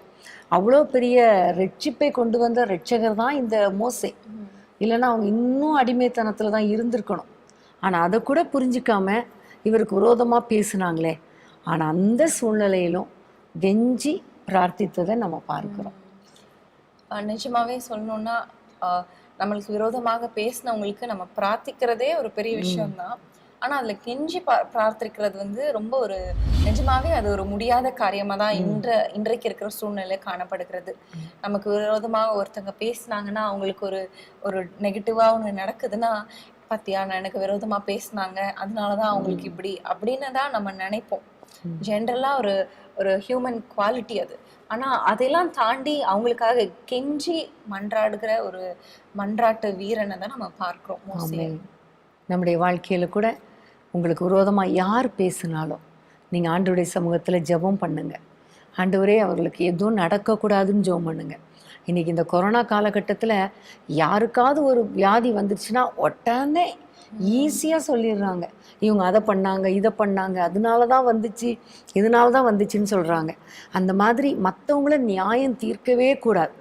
அவ்வளோ பெரிய ரட்சிப்பை கொண்டு வந்த ரட்சகர் தான் இந்த மோசே. இல்லைன்னா அவங்க இன்னும் அடிமைத்தனத்துல தான் இருந்திருக்கணும். ஆனா அதை கூட புரிஞ்சுக்காம இவருக்கு விரோதமா பேசுனாங்களே, ஆனா அந்த சூழ்நிலையிலும் கெஞ்சி பிரார்த்தித்ததை நம்ம பார்க்கிறோம். நிஜமாவே சொல்லணும்னா நம்மளுக்கு விரோதமாக பேசினவங்களுக்கு நம்ம பிரார்த்திக்கிறதே ஒரு பெரிய விஷயம்தான். ஆனா அதுல கெஞ்சி பிரார்த்திக்கிறது ரொம்ப ஒரு நிஜமாவே அது ஒரு முடியாத காரியமா தான் இன்றைக்கு இருக்கிற சூழ்நிலை காணப்படுகிறது. நமக்கு விரோதமாக ஒருத்தங்க பேசினாங்கன்னா, அவங்களுக்கு ஒரு நெகட்டிவா ஒண்ணு நடக்குதுன்னா, பாத்தியா எனக்கு விரோதமா பேசினாங்க அதனாலதான் அவங்களுக்கு இப்படி அப்படின்னு தான் நம்ம நினைப்போம். ஜென்ரலா ஒரு ஹியூமன் குவாலிட்டி அது. ஆனா அதெல்லாம் தாண்டி அவங்களுக்காக கெஞ்சி மன்றாடுகிற ஒரு மன்றாட்டு வீரனை தான் நம்ம பார்க்கிறோம். நம்முடைய வாழ்க்கையில கூட உங்களுக்கு விரோதமா யார் பேசினாலும் நீங்க ஆண்டவருடைய சமூகத்துல ஜெபம் பண்ணுங்க. ஆண்டவரே அவர்களுக்கு எதுவும் நடக்கக்கூடாதுன்னு ஜெபம் பண்ணுங்க. இன்னைக்கு இந்த கொரோனா காலகட்டத்துல யாருக்காவது ஒரு வியாதி வந்துருச்சுன்னா உடனே ஈஸியாக சொல்லிடுறாங்க, இவங்க அதை பண்ணாங்க இதை பண்ணாங்க அதனாலதான் வந்துச்சு இதனாலதான் வந்துச்சுன்னு சொல்றாங்க. அந்த மாதிரி மற்றவங்கள நியாயம் தீர்க்கவே கூடாது.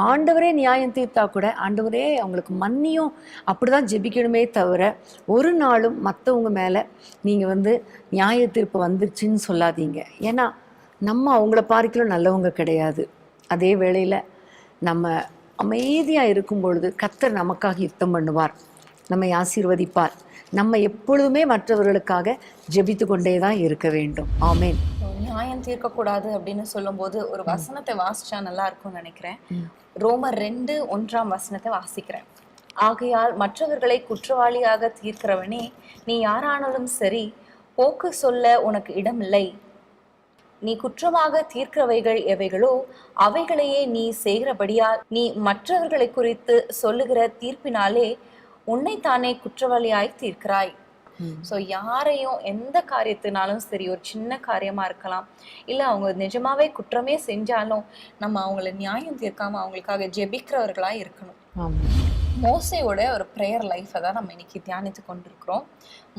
ஆண்டவரே நியாயம் தீர்த்தா கூட ஆண்டவரே அவங்களுக்கு மன்னியும் அப்படிதான் ஜெபிக்கணுமே தவிர ஒரு நாளும் மற்றவங்க மேலே நீங்கள் நியாய தீர்ப்பு வந்துருச்சுன்னு சொல்லாதீங்க. ஏன்னா நம்ம அவங்கள பார்க்கலாம் நல்லவங்க கிடையாது. அதே வேளையில் நம்ம அமைதியாக இருக்கும் பொழுது கர்த்தர் நமக்காக யுத்தம் பண்ணுவார், நம்மை ஆசீர்வதிப்பார். நம்ம எப்பொழுதுமே மற்றவர்களுக்காக ஜெபித்து கொண்டே தான் இருக்க வேண்டும். ஆமென். நியாயம் தீர்க்கக்கூடாது அப்படின்னு சொல்லும்போது ஒரு வசனத்தை வாசிச்சா நல்லா இருக்கும்னு நினைக்கிறேன். ரோமர் 2:1 வாசிக்கிறேன். ஆகையால் மற்றவர்களை குற்றவாளியாக தீர்க்கிறவனே, நீ யாரானாலும் சரி, போக்கு சொல்ல உனக்கு இடமில்லை. நீ குற்றமாக தீர்க்கிறவைகள் எவைகளோ அவைகளையே நீ செய்கிறபடியால் நீ மற்றவர்களை குறித்து சொல்லுகிற தீர்ப்பினாலே உன்னைத்தானே குற்றவாளியாய் தீர்க்கிறாய். ஸோ யாரையும் எந்த காரியத்தினாலும் சரி, ஒரு சின்ன காரியமா இருக்கலாம், இல்லை அவங்க நிஜமாவே குற்றமே செஞ்சாலும் நம்ம அவங்கள நியாயம் தீர்க்காம அவங்களுக்காக ஜெபிக்கிறவர்களா இருக்கணும். மோசையோட ஒரு ப்ரேயர் லைஃப்பை தான் நம்ம இன்னைக்கு தியானித்து கொண்டிருக்கிறோம்.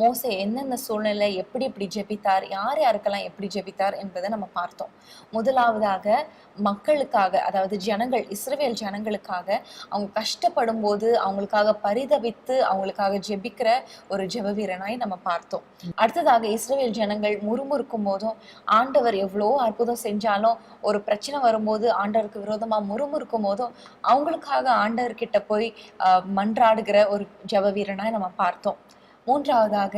மோசே என்னென்ன சூழ்நிலை எப்படி ஜெபித்தார், யார் யாருக்கெல்லாம் எப்படி ஜெபித்தார் என்பதை நம்ம பார்த்தோம். முதலாவதாக மக்களுக்காக, அதாவது ஜனங்கள், இஸ்ரவேல் ஜனங்களுக்காக அவங்க கஷ்டப்படும் போது அவங்களுக்காக பரிதபித்து அவங்களுக்காக ஜெபிக்கிற ஒரு ஜெப வீரனாய் நம்ம பார்த்தோம். அடுத்ததாக இஸ்ரவேல் ஜனங்கள் முறுமுறுக்கும் போதும், ஆண்டவர் எவ்வளோ அற்புதம் செஞ்சாலும் ஒரு பிரச்சனை வரும்போது ஆண்டவருக்கு விரோதமா முறுமுறுக்கும் போதும் அவங்களுக்காக ஆண்டவர்கிட்ட போய் மன்றாடுகிற ஒரு ஜெப வீரனாய் நம்ம பார்த்தோம். மூன்றாவதாக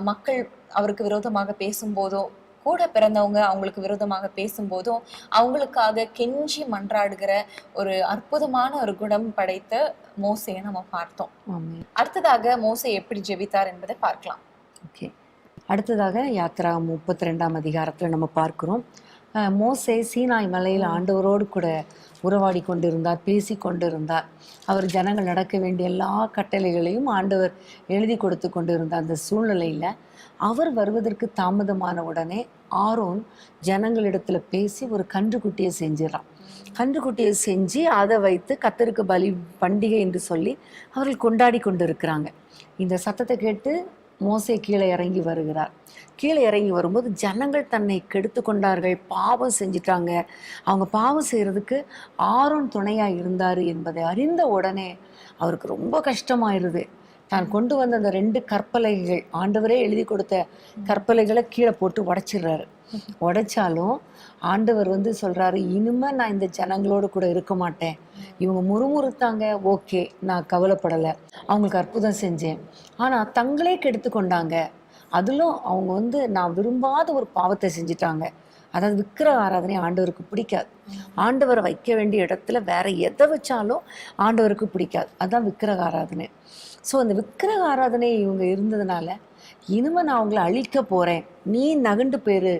மக்கள் அவருக்கு விரோதமாக பேசும்போதோ, கூட பிறந்தவங்க அவங்களுக்கு விரோதமாக பேசும்போதும் அவங்களுக்காக கெஞ்சி மன்றாடுகிற ஒரு அற்புதமான ஒரு குணம் படைத்த மோசையை நம்ம பார்த்தோம். அடுத்ததாக மோசே எப்படி ஜெபித்தார் என்பதை பார்க்கலாம். ஓகே, அடுத்ததாக யாத்ரா 32 நம்ம பார்க்கிறோம். மோசே சீனாய் மலையில் ஆண்டவரோடு கூட உறவாடி கொண்டிருந்தார், பேசி கொண்டிருந்தார். அவர் ஜனங்கள் நடக்க வேண்டிய எல்லா கட்டளைகளையும் ஆண்டவர் எழுதி கொடுத்து கொண்டிருந்தார். அந்த சூழ்நிலையில் அவர் வருவதற்கு தாமதமான உடனே ஆரோன் ஜனங்களிடத்துல பேசி ஒரு கன்றுக்குட்டியை செஞ்சிடறான். கன்றுக்குட்டியை செஞ்சு அதை வைத்து கர்த்தருக்கு பலி பண்டிகை என்று சொல்லி அவர்கள் கொண்டாடி கொண்டு இருக்கிறாங்க. இந்த சத்தத்தை கேட்டு மோசே கீழே இறங்கி வருகிறார். கீழே இறங்கி வரும்போது ஜனங்கள் தன்னை கெடுத்து கொண்டார்கள், பாவம் செஞ்சிட்டாங்க. அவங்க பாவம் செய்கிறதுக்கு ஆரோன் துணையாக இருந்தார் என்பதை அறிந்த உடனே அவருக்கு ரொம்ப கஷ்டமாயிருது. தான் கொண்டு வந்த அந்த 2 கற்பலைகள், ஆண்டவரே எழுதி கொடுத்த கற்பலைகளை கீழே போட்டு உடைச்சிடுறாரு. உடைச்சாலும் ஆண்டவர் சொல்றாரு, இனிமே நான் இந்த ஜனங்களோடு கூட இருக்க மாட்டேன். இவங்க முறுமுறுத்தாங்க, ஓகே, நான் கவலைப்படலை, அவங்களுக்கு அற்புதம் செஞ்சேன். ஆனால் தங்களே கெடுத்து கொண்டாங்க. அதிலும் அவங்க நான் விரும்பாத ஒரு பாவத்தை செஞ்சிட்டாங்க. அதாவது விக்கிரக ஆராதனை ஆண்டவருக்கு பிடிக்காது. ஆண்டவரை வைக்க வேண்டிய இடத்துல வேற எதை வச்சாலும் ஆண்டவருக்கு பிடிக்காது. அதுதான் விக்கிரக ஆராதனை. ஸோ அந்த விக்கிரக ஆராதனை இவங்க இருந்ததுனால, இனிமே நான் அவங்கள அழிக்க போகிறேன், நீ நகண்டு போயிரு,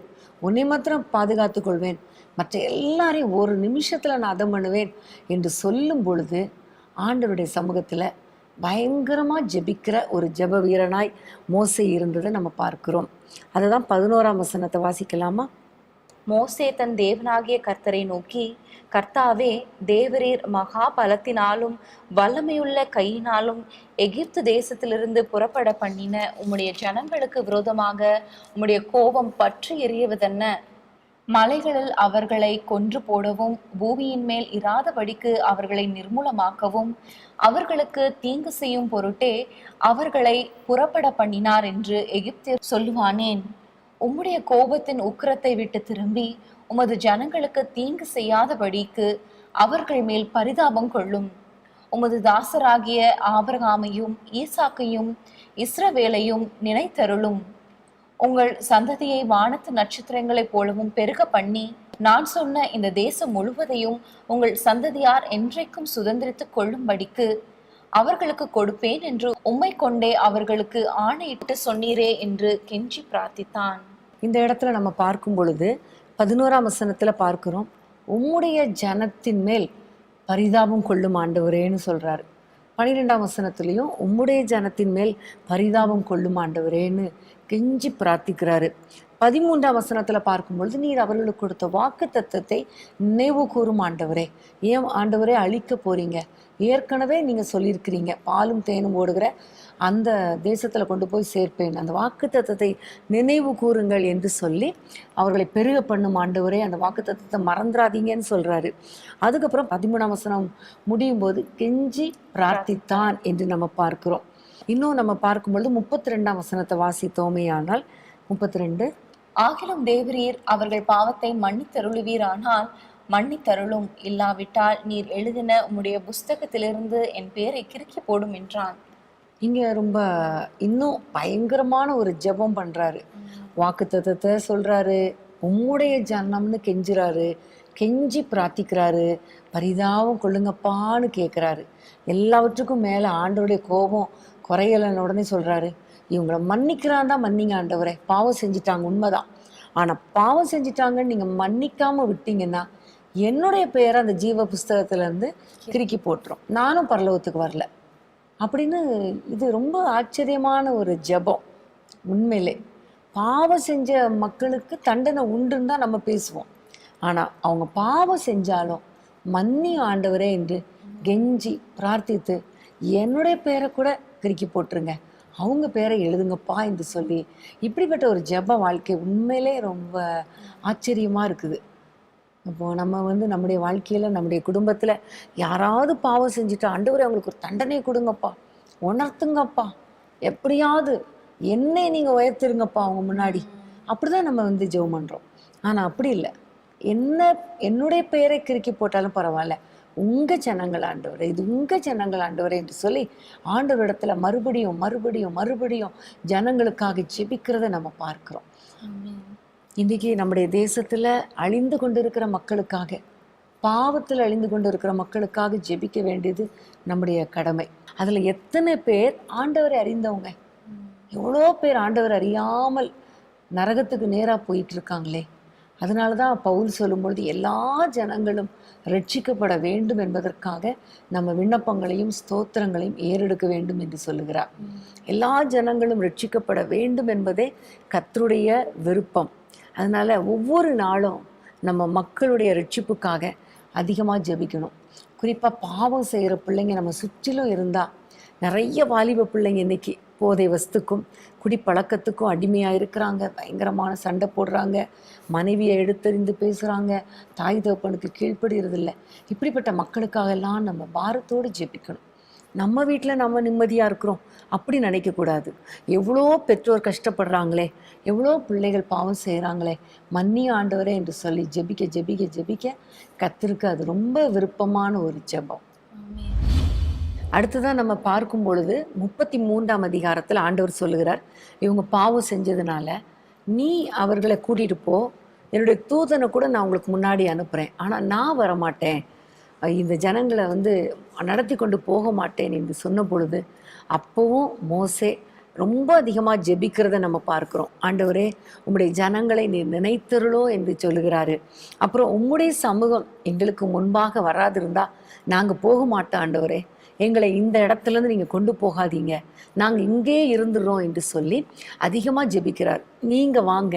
உன்னை மாத்திரம் பாதுகாத்து கொள்வேன், மற்ற எல்லாரையும் ஒரு நிமிஷத்தில் நான் அதம் பண்ணுவேன் என்று சொல்லும் பொழுது ஆண்டவருடைய சமூகத்தில் பயங்கரமாக ஜெபிக்கிற ஒரு ஜெப வீரனாய் மோசே இருந்ததை நம்ம பார்க்கிறோம். அதை தான் 11 வாசிக்கலாமா? மோசே தன் தேவனாகிய கர்த்தரை நோக்கி, கர்த்தாவே, தேவரீர் மகா பலத்தினாலும் வல்லமையுள்ள கையினாலும் எகிப்து தேசத்திலிருந்து புறப்பட பண்ணின உம்முடைய ஜனங்களுக்கு விரோதமாக உம்முடைய கோபம் பற்றி எறியவதென்ன? மலைகளில் அவர்களை கொன்று போடவும், பூமியின் மேல் இராதபடிக்கு அவர்களை நிர்மூலமாக்கவும், அவர்களுக்கு தீங்கு செய்யும் பொருட்டே அவர்களை புறப்பட பண்ணினார் என்று எகிப்தியர் சொல்லுவானேன்? உம்முடைய கோபத்தின் உக்கிரத்தை விட்டு திரும்பி உமது ஜனங்களுக்கு தீங்கு செய்யாதபடிக்கு அவர்கள் மேல் பரிதாபம் கொள்ளும். உமது தாசராகிய ஆபிரகாமையும் ஈசாக்கையும் இஸ்ரவேலையும் நினைத்தருளும். உங்கள் சந்ததியை வானத்து நட்சத்திரங்களைப் போலவும் பெருக பண்ணி, நான் சொன்ன இந்த தேசம் முழுவதையும் உங்கள் சந்ததியார் என்றைக்கும் சுதந்திரித்துக் கொள்ளும்படிக்கு அவர்களுக்கு கொடுப்பேன் என்று உம்மை கொண்டே அவர்களுக்கு ஆணையிட்டு சொன்னீரே என்று கெஞ்சி பிரார்த்தித்தான். இந்த இடத்துல நம்ம பார்க்கும் பொழுது 11 பார்க்கிறோம், உம்முடைய ஜனத்தின் மேல் பரிதாபம் கொள்ளும் ஆண்டவரேன்னு சொல்றாரு. 12 உம்முடைய ஜனத்தின் மேல் பரிதாபம் கொள்ளும் ஆண்டவரேன்னு கெஞ்சி பிரார்த்திக்கிறாரு. 13 பார்க்கும்பொழுது, நீர் அவர்களுக்கு கொடுத்த வாக்கு தத்தத்தை நினைவு கூறும் ஆண்டவரே. ஏன் ஆண்டவரே அழிக்க போறீங்க? ஏற்கனவே நீங்க சொல்லியிருக்கிறீங்க, பாலும் தேனும் ஓடுகிற அந்த தேசத்துல கொண்டு போய் சேர்ப்பேன், அந்த வாக்கு தத்தத்தை நினைவு கூறுங்கள் என்று சொல்லி அவர்களை பெருக பண்ணும் ஆண்டவரே, அந்த வாக்கு தத்தத்தை மறந்துடாதீங்கன்னு சொல்றாரு. அதுக்கப்புறம் 13 முடியும் போது கெஞ்சி பிரார்த்தித்தான் என்று நம்ம பார்க்கிறோம். இன்னும் நம்ம பார்க்கும்பொழுது 32 வாசித்தோமே ஆனால் 32, ஆகிலும் தேவரீர் அவர்கள் பாவத்தை மன்னித்தருளுவீரானால் மன்னித்தருளும், இல்லாவிட்டால் நீர் எழுதின உம்முடைய புஸ்தகத்திலிருந்து என் பேரை கிறுக்கி போடும் என்றான். இங்க ரொம்ப இன்னும் பயங்கரமான ஒரு ஜெபம் பண்றாரு. வாக்குத்தத்தத்தை சொல்றாரு, உம்முடைய ஜனம்னு கெஞ்சுறாரு, கெஞ்சி பிரார்த்திக்கிறாரு, பரிதாபம் கொள்ளுங்கப்பான்னு கேட்குறாரு. எல்லாவற்றுக்கும் மேலே ஆண்டவருடைய கோபம் குறையலன்னு உடனே சொல்றாரு, இவங்களை மன்னிக்கிறான் தான் மன்னிங்க ஆண்டவரே, பாவம் செஞ்சிட்டாங்க உண்மைதான், ஆனால் பாவம் செஞ்சிட்டாங்கன்னு நீங்கள் மன்னிக்காமல் விட்டீங்கன்னா என்னுடைய பேரை அந்த ஜீவ புஸ்தகத்திலேருந்து கிறுக்கி போட்டுரும், நானும் பரலோகத்துக்கு வரல அப்படின்னு. இது ரொம்ப ஆச்சரியமான ஒரு ஜெபம். உண்மையிலே பாவம் செஞ்ச மக்களுக்கு தண்டனை உண்டுன்னு தான் நம்ம பேசுவோம். ஆனால் அவங்க பாவம் செஞ்சாலும் மன்னி ஆண்டவரே என்று கெஞ்சி பிரார்த்தித்து என்னுடைய பேரை கூட கிறுக்கி போட்டுருங்க, அவங்க பேரை எழுதுங்கப்பா என்று சொல்லி, இப்படிப்பட்ட ஒரு ஜெப வாழ்க்கை உண்மையிலே ரொம்ப ஆச்சரியமாக இருக்குது. இப்போது நம்ம நம்முடைய வாழ்க்கையில் நம்முடைய குடும்பத்தில் யாராவது பாவம் செஞ்சுட்டா, ஆண்டவரே அவங்களுக்கு ஒரு தண்டனை கொடுங்கப்பா, உணர்த்துங்கப்பா, எப்படியாவது என்னை நீங்கள் உயர்த்திருங்கப்பா அவங்க முன்னாடி, அப்படி தான் நம்ம ஜெபம் பண்ணுறோம். ஆனால் அப்படி இல்லை, என்னுடைய பெயரை கிறுக்கி போட்டாலும் பரவாயில்ல, உங்கள் ஜனங்கள் ஆண்டவரே, இது உங்கள் ஜனங்கள் ஆண்டவரே என்று சொல்லி ஆண்டவரிடத்துல மறுபடியும் மறுபடியும் மறுபடியும் ஜனங்களுக்காக ஜெபிக்கிறத நம்ம பார்க்குறோம். இன்றைக்கி நம்முடைய தேசத்தில் அழிந்து கொண்டிருக்கிற மக்களுக்காக, பாவத்தில் அழிந்து கொண்டு இருக்கிற மக்களுக்காக ஜெபிக்க வேண்டியது நம்முடைய கடமை. அதில் எத்தனை பேர் ஆண்டவரை அறிந்தவங்க, எவ்வளோ பேர் ஆண்டவர் அறியாமல் நரகத்துக்கு நேராக போயிட்டு இருக்காங்களே. அதனால தான் பவுல் சொல்லும்பொழுது எல்லா ஜனங்களும் ரட்சிக்கப்பட வேண்டும் என்பதற்காக நம்ம விண்ணப்பங்களையும் ஸ்தோத்திரங்களையும் ஏறெடுக்க வேண்டும் என்று சொல்லுகிறார். எல்லா ஜனங்களும் ரட்சிக்கப்பட வேண்டும் என்பதே கர்த்தருடைய விருப்பம். அதனால் ஒவ்வொரு நாளும் நம்ம மக்களுடைய ரட்சிப்புக்காக அதிகமாக ஜெபிக்கணும். குறிப்பாக பாவம் செய்கிற பிள்ளைங்க நம்ம சுற்றிலும் இருந்தால், நிறைய வாலிப பிள்ளைங்க இன்றைக்கி போதை வஸ்துக்கும் குடிப்பழக்கத்துக்கும் அடிமையாக இருக்கிறாங்க, பயங்கரமான சண்டை போடுறாங்க, மனைவியை எடுத்தறிந்து பேசுகிறாங்க, தாய் தகப்பனுக்கு கீழ்ப்படுகிறதில்ல. இப்படிப்பட்ட மக்களுக்காகலாம் நம்ம பாரத்தோடு ஜெபிக்கணும். நம்ம வீட்டில் நம்ம நிம்மதியாக இருக்கிறோம் அப்படி நினைக்கக்கூடாது. எவ்வளோ பெற்றோர் கஷ்டப்படுறாங்களே, எவ்வளோ பிள்ளைகள் பாவம் செய்கிறாங்களே, மன்னி ஆண்டவரே என்று சொல்லி ஜெபிக்க ஜெபிக்க ஜெபிக்க கர்த்தருக்கு அது ரொம்ப விருப்பமான ஒரு ஜெபம். அடுத்ததான் நம்ம பார்க்கும் பொழுது 33ஆம் அதிகாரத்தில் ஆண்டவர் சொல்லுகிறார், இவங்க பாவம் செஞ்சதுனால நீ அவர்களை கூட்டிகிட்டு போ, என்னுடைய தூதனை கூட நான் உங்களுக்கு முன்னாடி அனுப்புகிறேன், ஆனால் நான் வரமாட்டேன், இந்த ஜனங்களை நடத்தி கொண்டு போக மாட்டேன் என்று சொன்ன பொழுது அப்போவும் மோசே ரொம்ப அதிகமாக ஜெபிக்கிறத நம்ம பார்க்குறோம். ஆண்டவரே உம்முடைய ஜனங்களை நீர் நினைத்தருளோ என்று சொல்லுகிறாரு. அப்புறம் உம்முடைய சமூகம் எங்களுக்கு முன்பாக வராதிருந்தா நாங்கள் போக மாட்டோம் ஆண்டவரே, எங்களை இந்த இடத்துலேருந்து நீங்கள் கொண்டு போகாதீங்க, நாங்கள் இங்கே இருந்துடுறோம் என்று சொல்லி அதிகமாக ஜெபிக்கிறார். நீங்கள் வாங்க,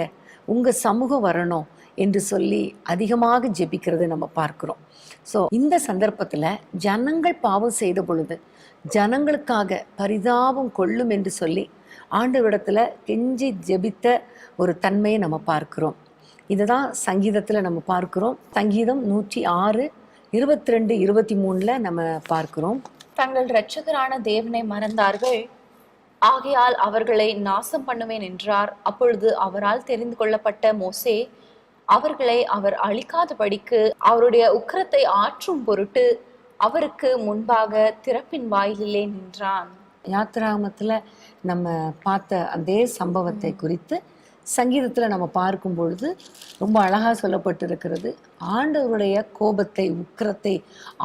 உங்கள் சமூகம் வரணும் என்று சொல்லி அதிகமாக ஜெபிக்கிறதை நம்ம பார்க்குறோம். ஸோ இந்த சந்தர்ப்பத்தில் ஜனங்கள் பாவம் செய்த பொழுது ஜனங்களுக்காக பரிதாபம் கொள்ளும் என்று சொல்லி ஆண்டவரிடத்தில் கெஞ்சி ஜெபித்த ஒரு தன்மையை நம்ம பார்க்குறோம். இதை தான் சங்கீதத்தில் நம்ம பார்க்குறோம். சங்கீதம் 106, 22, 23 நம்ம பார்க்குறோம். தங்கள் இரட்சகரான தேவனை மறந்தார்கள், ஆகையால் அவர்களை நாசம் பண்ணுவேன் என்றார். அப்பொழுது அவரால் தெரிந்து கொள்ளப்பட்ட மோசே அவர்களை அவர் அழிக்காதபடிக்கு அவருடைய உக்கிரத்தை ஆற்றும் பொருட்டு அவருக்கு முன்பாக திறப்பின் வாயிலே நின்றான். யாத்திராகமத்தில் நம்ம பார்த்த அதே சம்பவத்தை குறித்து சங்கீதத்தில் நம்ம பார்க்கும் பொழுது ரொம்ப அழகாக சொல்லப்பட்டிருக்கிறது. ஆண்டவருடைய கோபத்தை உக்கிரத்தை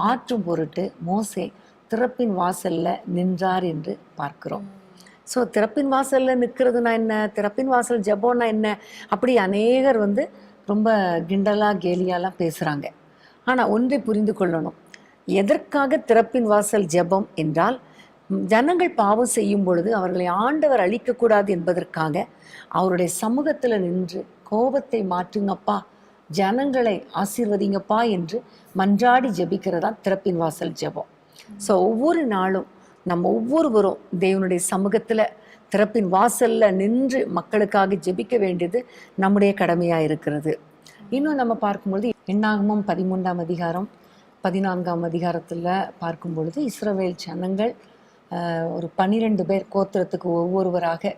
ஆற்றும் பொருட்டு மோசே திறப்பின் வாசலில் நின்றார் என்று பார்க்கிறோம். ஸோ திறப்பின் வாசலில் நிற்கிறதுனா என்ன, திறப்பின் வாசல் ஜெபம்னா என்ன, அப்படி அநேகர் ரொம்ப கிண்டலாக கேலியாலாம் பேசுகிறாங்க. ஆனால் ஒன்றை புரிந்து கொள்ளணும், எதற்காக திறப்பின் வாசல் ஜெபம் என்றால், ஜனங்கள் பாவம் செய்யும் பொழுது அவர்களை ஆண்டவர் அழிக்கக்கூடாது என்பதற்காக அவருடைய சமூகத்தில் நின்று கோபத்தை மாற்றுங்கப்பா, ஜனங்களை ஆசீர்வதிங்கப்பா என்று மன்றாடி ஜெபிக்கிறதா திறப்பின் வாசல் ஜெபம். ஸோ ஒவ்வொரு நாளும் நம்ம ஒவ்வொருவரும் தேவனுடைய சமூகத்தில் திறப்பின் வாசலில் நின்று மக்களுக்காக ஜெபிக்க வேண்டியது நம்முடைய கடமையாக இருக்கிறது. இன்னும் நம்ம பார்க்கும்பொழுது என்னாகமம் 13ஆம் அதிகாரம் 14ஆம் அதிகாரத்தில் பார்க்கும் பொழுது இஸ்ரவேல் ஜனங்கள் ஒரு 12 பேர் கோத்திரத்துக்கு ஒவ்வொருவராக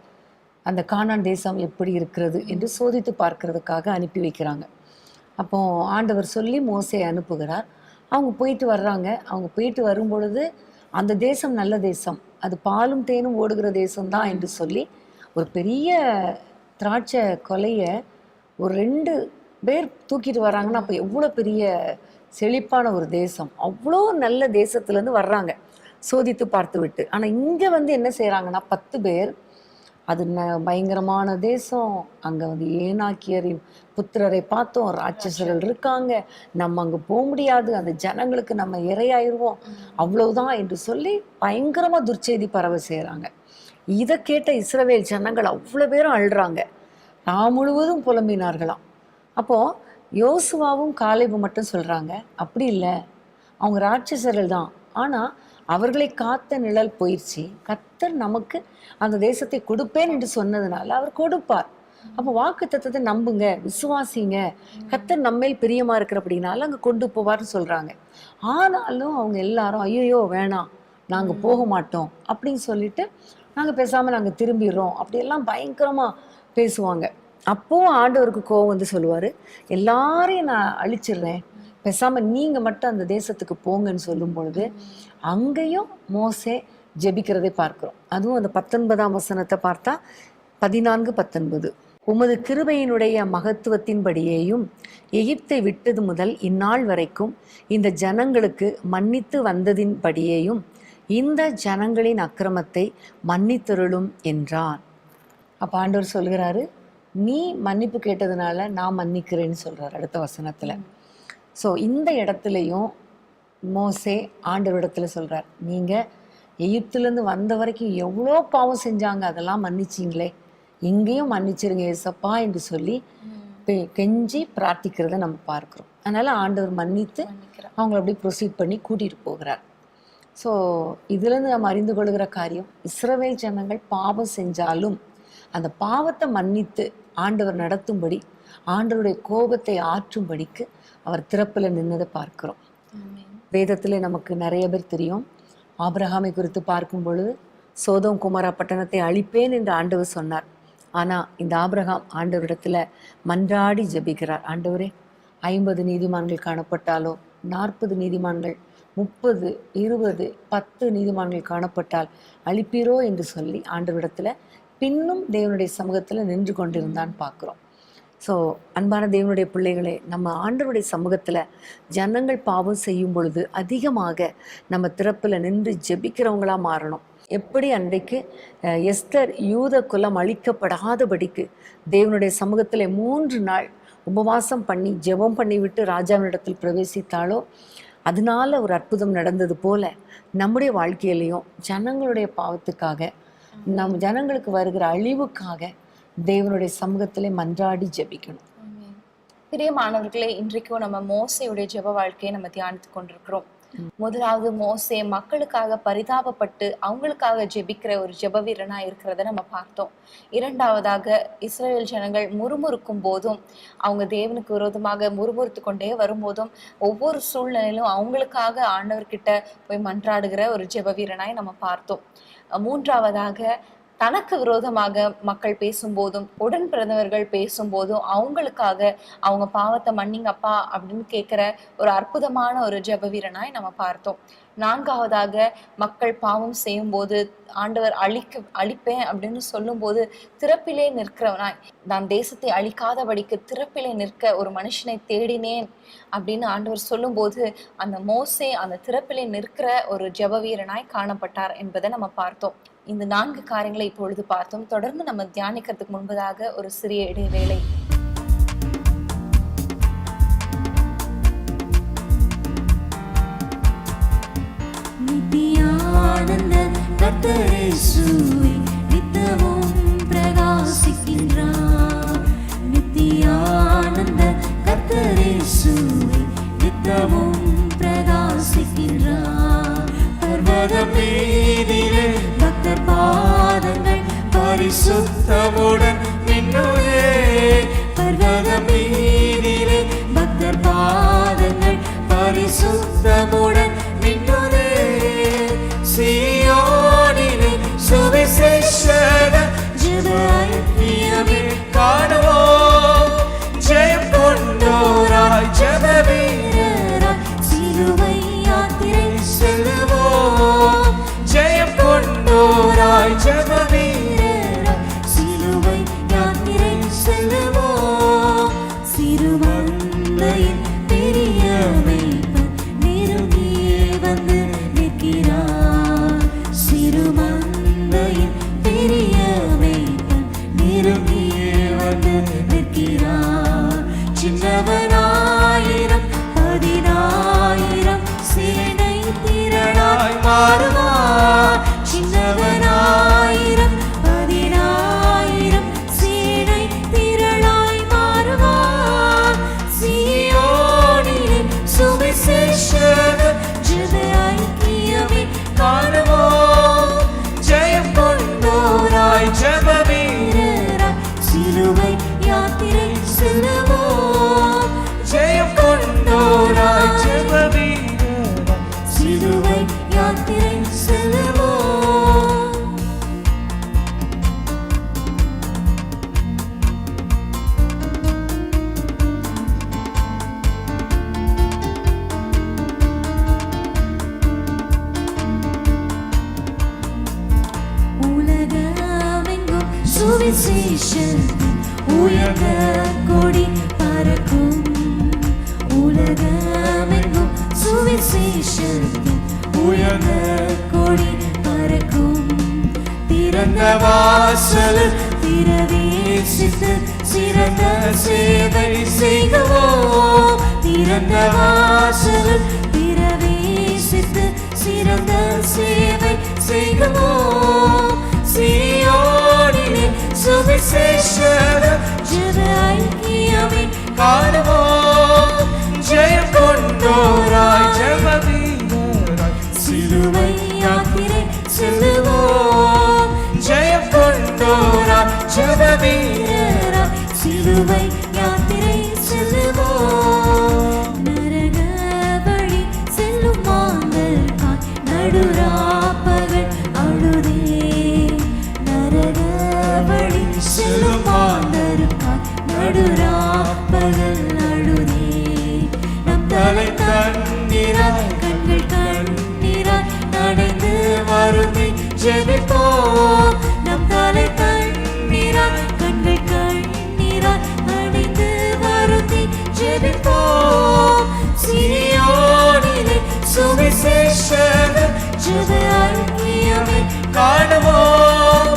அந்த கானான் தேசம் எப்படி இருக்கிறது என்று சோதித்து பார்க்கறதுக்காக அனுப்பி வைக்கிறாங்க. அப்போ ஆண்டவர் சொல்லி மோசே அனுப்புகிறார். அவங்க போயிட்டு வர்றாங்க. அவங்க போயிட்டு வரும்பொழுது அந்த தேசம் நல்ல தேசம், அது பாலும் தேனும் ஓடுகிற தேசம்தான் என்று சொல்லி ஒரு பெரிய திராட்சை கொலையை ஒரு 2 பேர் தூக்கிட்டு வர்றாங்கன்னா அப்போ எவ்வளோ பெரிய செழிப்பான ஒரு தேசம், அவ்வளோ நல்ல தேசத்துலேருந்து வர்றாங்க சோதித்து பார்த்து விட்டு. ஆனால் இங்கே என்ன செய்கிறாங்கன்னா 10 பேர், அது பயங்கரமான தேசம், அங்கே ஏனாக்கியரின் புத்திரரை பார்த்தோம், ராட்சசர்கள் இருக்காங்க, நம்ம அங்கே போக முடியாது, அந்த ஜனங்களுக்கு நம்ம இரையாயிருவோம், அவ்வளவுதான் என்று சொல்லி பயங்கரமாக துர்ச்செய்தி பரவ செய்கிறாங்க. இதை கேட்ட இஸ்ரவேல் ஜனங்கள் அவ்வளோ பேரும் அழுறாங்க, நான் முழுவதும் புலம்பினார்களாம். அப்போது யோசுவாவும் காலேபும் மட்டும் சொல்கிறாங்க, அப்படி இல்லை, அவங்க ராட்சசர்கள் தான், ஆனால் அவர்களை காத்த நிழல் போயிடுச்சு, கர்த்தர் நமக்கு அந்த தேசத்தை கொடுப்பேன் என்று சொன்னதுனால அவர் கொடுப்பார். அப்போ வாக்கு தத்தத்தை நம்புங்க, விசுவாசிங்க, கர்த்தர் நம்மேல் பிரியமா இருக்கிறபடினால அங்கே கொண்டு போவார்னு சொல்றாங்க. ஆனாலும் அவங்க எல்லாரும் ஐயோ வேணாம், நாங்க போக மாட்டோம் அப்படின்னு சொல்லிட்டு நாங்க பேசாம நாங்க திரும்பிடுறோம் அப்படியெல்லாம் பயங்கரமா பேசுவாங்க. அப்போ ஆண்டவருக்கு கோவம் சொல்லுவாரு, எல்லாரையும் நான் அழிச்சிடுறேன், பேசாம நீங்க மட்டும் அந்த தேசத்துக்கு போங்கன்னு சொல்லும் பொழுது அங்கேயும் மோசே ஜெபிக்கிறதை பார்க்கிறோம். அதுவும் அந்த 19ஆம் வசனத்தை பார்த்தா 14-19, உமது கிருபையினுடைய மகத்துவத்தின்படியேயும் எகிப்தை விட்டது முதல் இந்நாள் வரைக்கும் இந்த ஜனங்களுக்கு மன்னித்து வந்ததின்படியேயும் இந்த ஜனங்களின் அக்கிரமத்தை மன்னித்தருளும் என்றார். அப்போ ஆண்டவர் சொல்கிறாரு, நீ மன்னிப்பு கேட்டதுனால நான் மன்னிக்கிறேன்னு சொல்றாரு அடுத்த வசனத்துல. ஸோ இந்த இடத்துலையும் மோசே ஆண்டவரிடத்துல சொல்றார், நீங்க எகிப்திலேருந்து வந்த வரைக்கும் எவ்வளோ பாவம் செஞ்சாங்க, அதெல்லாம் மன்னிச்சிங்களே, இங்கேயும் மன்னிச்சிருங்க ஏசப்பா என்று சொல்லி கெஞ்சி பிரார்த்திக்கிறத நம்ம பார்க்குறோம். அதனால ஆண்டவர் மன்னித்து அவங்கள அப்படியே ப்ரொசீட் பண்ணி கூட்டிகிட்டு போகிறார். ஸோ இதுலேருந்து நம்ம அறிந்து கொள்கிற காரியம், இஸ்ரவேல் ஜனங்கள் பாவம் செஞ்சாலும் அந்த பாவத்தை மன்னித்து ஆண்டவர் நடத்தும்படி, ஆண்டவருடைய கோபத்தை ஆற்றும்படிக்கு அவர் திறப்பில் நின்னதை பார்க்கிறோம். வேதத்தில் நமக்கு நிறைய பேர் தெரியும். ஆபிரகாமை குறித்து பார்க்கும் பொழுது சோதோம் குமாரா பட்டணத்தை அழிப்பேன் என்று ஆண்டவர் சொன்னார். ஆனால் இந்த ஆபிரகாம் ஆண்டவரிடத்துல மன்றாடி ஜெபிக்கிறார், ஆண்டவரே 50 நீதிமான்கள் காணப்பட்டாலோ, 40 நீதிமான்கள், 30, 20, 10 நீதிமான்கள் காணப்பட்டால் அழிப்பீரோ என்று சொல்லி ஆண்டவரிடத்துல பின்னும் தேவனுடைய சமூகத்தில் நின்று கொண்டிருந்தான்னு பார்க்குறோம். ஸோ அன்பான தேவனுடைய பிள்ளைகளே, நம்ம ஆண்டவருடைய சமூகத்தில் ஜனங்கள் பாவம் செய்யும் பொழுது அதிகமாக நம்ம திறப்பில் நின்று ஜெபிக்கிறவங்களா மாறணும். எப்படி அன்றைக்கு எஸ்தர் யூத குலம் அழிக்கப்படாதபடிக்கு தேவனுடைய சமூகத்தில் 3 நாள் உபவாசம் பண்ணி ஜெபம் பண்ணி விட்டு ராஜாவினிடத்தில் பிரவேசித்தாலோ, அதனால ஒரு அற்புதம் நடந்தது போல நம்முடைய வாழ்க்கையிலையும் ஜனங்களுடைய பாவத்துக்காக, நம் ஜனங்களுக்கு வருகிற அழிவுக்காக தேவனுடைய சமூகத்திலே மன்றாடி ஜெபிக்கணும். பிரியமானவர்களே, இன்றைக்கும் நம்ம மோசேயுடைய ஜெப வாழ்க்கையை நம்ம தியானித்து கொண்டிருக்கிறோம். முதலாவது மோசே மக்களுக்காக பரிதாபப்பட்டு அவங்களுக்காக ஜெபிக்கிற ஒரு ஜெப வீரனா இருக்கிறத நம்ம பார்த்தோம். இரண்டாவதாக இஸ்ரவேல் ஜனங்கள் முறுமுறுக்கும் போதும், அவங்க தேவனுக்கு விரோதமாக முறுமுறுத்து கொண்டே வரும்போதும், ஒவ்வொரு சூழ்நிலையிலும் அவங்களுக்காக ஆண்டவர்கிட்ட போய் மன்றாடுகிற ஒரு ஜெப வீரனாய் நம்ம பார்த்தோம். மூன்றாவதாக தனக்கு விரோதமாக மக்கள் பேசும்போதும், உடன் பிறந்தவர்கள் பேசும்போதும் அவங்களுக்காக அவங்க பாவத்தை மன்னிங்கப்பா அப்படின்னு கேட்கிற ஒரு அற்புதமான ஒரு ஜெப வீரனாய் நம்ம பார்த்தோம். நான்காவதாக மக்கள் பாவம் செய்யும் போது ஆண்டவர் அழிப்பேன் அப்படின்னு சொல்லும் போது திறப்பிலே நிற்கிறவனாய், நான் தேசத்தை அழிக்காதபடிக்கு திறப்பிலே நிற்க ஒரு மனுஷனை தேடினேன் அப்படின்னு ஆண்டவர் சொல்லும் போது அந்த மோசே அந்த திறப்பிலே நிற்கிற ஒரு ஜெப வீரனாய் காணப்பட்டார் என்பதை நம்ம பார்த்தோம். இந்த 4 காரியங்களை இப்பொழுது பார்த்தோம். தொடர்ந்து நம்ம தியானிக்கிறதுக்கு முன்பதாக ஒரு சிறிய இடைவேளை. நித்தியானந்த கர்த்தர் இயேசுவே நித்தமும் பிரகாசிக்கின்றார். நித்தியானந்த கர்த்தர் இயேசுவே நித்தமும் பிரகாசிக்கின்றார். பர்வதம் மீதிலே பக்தர் பாதங்கள் பரிசுத்தமுடன் மின்னுதே. பர்வதம் மீதிலே பக்தர் பாதங்கள் பரிசுத்தமுடன் மின்னுதே. சீயோனிலே சுவிசேஷக ஜெப ஐக்கியமே காணுவோம். ஜெயம் கொண்டோரா மாறுவார். சின்னவனாயிரம் 10,000 சேனை திரளாய் மாறுவார். சீயோனிலே சுவிசேஷக ஜெப ஐக்கியமே காணுவோம். ஜெயம் கொண்டோராய் ஜெப வீரராய் சிலுவை யாத்திரை செல்லுவோம். ஜெயம் கொண்டோராய் ஜெப வீரராய் சிலுவை யாத்திரை செல்லுவோம். உலகமெங்கும் சுவிசேஷத்தின் உயர்ந்த கொடி பறக்கும். உலகமெங்கும் சுவிசேஷத்தின் உயர்ந்த கொடி பறக்கும். திறந்த வாசல் திரவேசித்து சிறந்த சேவை செய்குவோம். திறந்த வாசல் திரவேசித்து சிறந்த சேவை செய்குவோம். சீயோனிலே சுவிசேஷக ஜெப ஐக்கியமே காணுவோம். ஜெயம் கொண்டோராய் ஜெப வீரராய் சிலுவை யாத்திரை செல்லுவோம். ஜெயம் கொண்டோராய் ஜெப வீரராய் சிலுவை யாத்திரை செல்லுவோம். நரக வழி செல்லும் மாந்தர்காய் நடுராப்பகல் அழுதே. நரக வழி செல்லும் மாந்தர்காய் நடுராப்பகல் அழுதே. நம் தலை தண்ணீராய் கண்கள் கண்ணீராய் நனைந்து வருந்தி ஜெபிப்போம். நம் தலை தண்ணீராய் கண்கள் கண்ணீராய் நனைந்து வருந்தி ஜெபிப்போம். சீயோனிலே சுவிசேஷக ஜெப ஐக்கியமே காணுவோம்.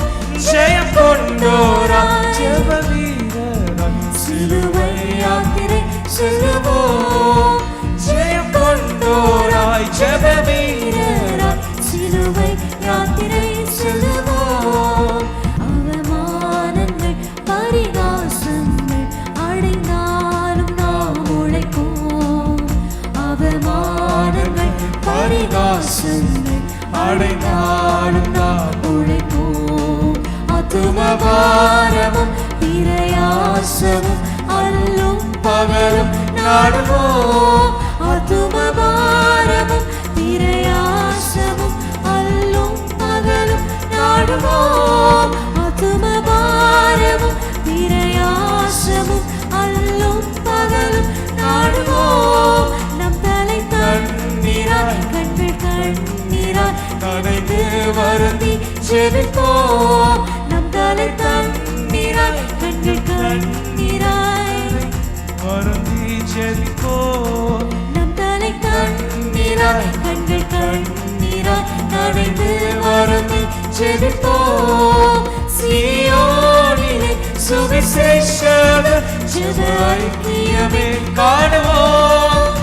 ஜெயம் கொண்டோராய் ஜெப வீரராய் சிலுவை யாத்திரை செல்லுவோம். ஜெயம் கொண்டோராய் ஜெப வீரராய் சிலுவை யாத்திரை செல்லுவோம். அவமானங்கள் பரிகாசங்கள் அடைந்தாலும் நாம் உழைப்போம். அவமானங்கள் பரிகாசங்கள் அடைந்தாலும் நாம் உழைப்போம். ஆத்துமபாரமும் பிரயாசமும் அல்லும் பகலும் நாடுவோம். ஆத்துமபாரமும் பிரயாசமும் அல்லும் பகலும் நாடுவோம். ஆத்துமபாரமும் பிரயாசமும் அல்லும் பகலும் நாடுவோம். நம் தலை தண்ணீராய் கண்கள் கண்ணீராய் நனைந்து வருந்தி ஜெபிப்போம். நம் தலை தண்ணீராய் கண்கள் கண்ணீராய் வருந்தி ஜெபிப்போம். நம் தலை தண்ணீராய் கண்கள் கண்ணீராய் நனைந்து வருந்தி ஜெபிப்போம். சீயோனிலே சுவிசேஷக ஜெப ஐக்கியமே காணுவோம்.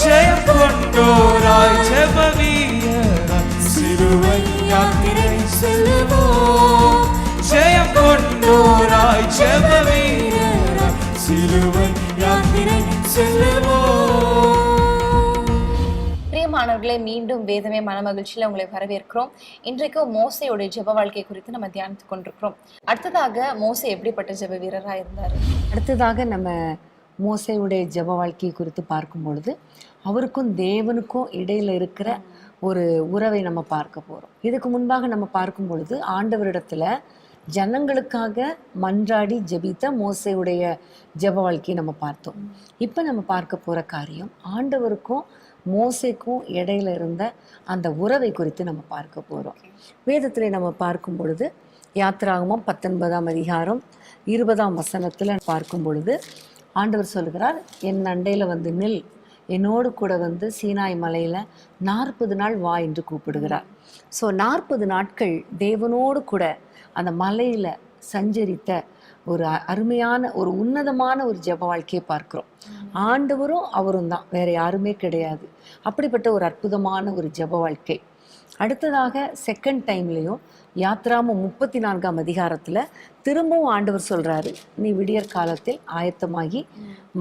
ஜெயம் கொண்டோராய் ஜெப வீரராய் சிலுவை யாத்திரை செல்லுவோம். ஜெயம் கொண்டோராய் ஜெப வீரராய் சிலுவை யாத்திரை செல்லுவோம். பிரியமானவர்களே, மீண்டும் வேதமே மனமகிழ்ச்சியில் உங்களை வரவேற்கிறோம். இன்றைக்கு மோசையோட ஜெப வாழ்க்கை குறித்து நம்ம தியானித்து கொண்டிருக்கிறோம். அடுத்ததாக மோசே எப்படிப்பட்ட ஜெப வீரராக இருந்தார்? அடுத்ததாக நம்ம மோசையுடைய ஜெப வாழ்க்கை குறித்து பார்க்கும் பொழுது அவருக்கும் தேவனுக்கும் இடையில இருக்கிற ஒரு உறவை நம்ம பார்க்க போறோம். இதுக்கு முன்பாக நம்ம பார்க்கும் பொழுது ஆண்டவரிடத்துல ஜனங்களுக்காக மன்றாடி ஜெபித்த மோசையுடைய ஜெப வாழ்க்கையை நம்ம பார்த்தோம். இப்போ நம்ம பார்க்க போற காரியம் ஆண்டவருக்கும் மோசைக்கும் இடையில இருந்த அந்த உறவை குறித்து நம்ம பார்க்க போறோம். வேதத்துல நம்ம பார்க்கும் பொழுது யாத்திராகமம் 19ஆம் அதிகாரம் 20ஆம் வசனத்துல பார்க்கும் பொழுது ஆண்டவர் சொல்கிறார், என் அண்டையில வந்து நில், என்னோடு கூட வந்து சீனாய் மலையில 40 நாள் வா என்று கூப்பிடுகிறார். ஸோ 40 நாட்கள் தேவனோடு கூட அந்த மலையில சஞ்சரித்த ஒரு அருமையான ஒரு உன்னதமான ஒரு ஜெப வாழ்க்கையை பார்க்கிறோம். ஆண்டவரும் அவரும் தான், வேற யாருமே கிடையாது. அப்படிப்பட்ட ஒரு அற்புதமான ஒரு ஜெப வாழ்க்கை. அடுத்ததாக செகண்ட் டைம்லேயும் யாத்ராமம் 34ஆம் அதிகாரத்தில் திரும்பவும் ஆண்டவர் சொல்கிறாரு, நீ விடியற் காலத்தில் ஆயத்தமாகி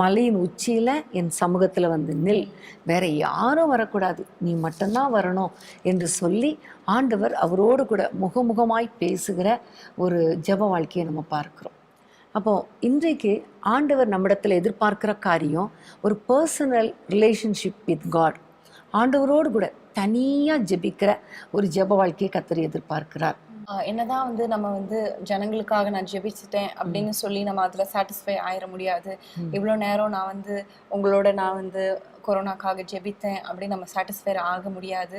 மலையின் உச்சியில் என் சமூகத்தில் வந்து நில், வேற யாரும் வரக்கூடாது, நீ மட்டும்தான் வரணும் என்று சொல்லி ஆண்டவர் அவரோடு கூட முகமுகமாய் பேசுகிற ஒரு ஜெப வாழ்க்கையை நம்ம பார்க்குறோம். அப்போது இன்றைக்கு ஆண்டவர் நம்மிடத்தில் எதிர்பார்க்குற காரியம் ஒரு பர்சனல் ரிலேஷன்ஷிப் வித் காட். ஆண்டவரோடு கூட தனியாக ஜெபிக்கிற ஒரு ஜெப வாழ்க்கையை கர்த்தர் எதிர்பார்க்கிறார். என்னதான் வந்து நம்ம வந்து ஜனங்களுக்காக நான் ஜெபிச்சிட்டேன் அப்படின்னு சொல்லி நம்ம அதில் சாட்டிஸ்ஃபை ஆயிட முடியாது. இவ்வளோ நேரம் நான் வந்து உங்களோட நான் வந்து கொரோனாக்காக ஜெபித்தேன் அப்படின்னு நம்ம சாட்டிஸ்ஃபை ஆக முடியாது.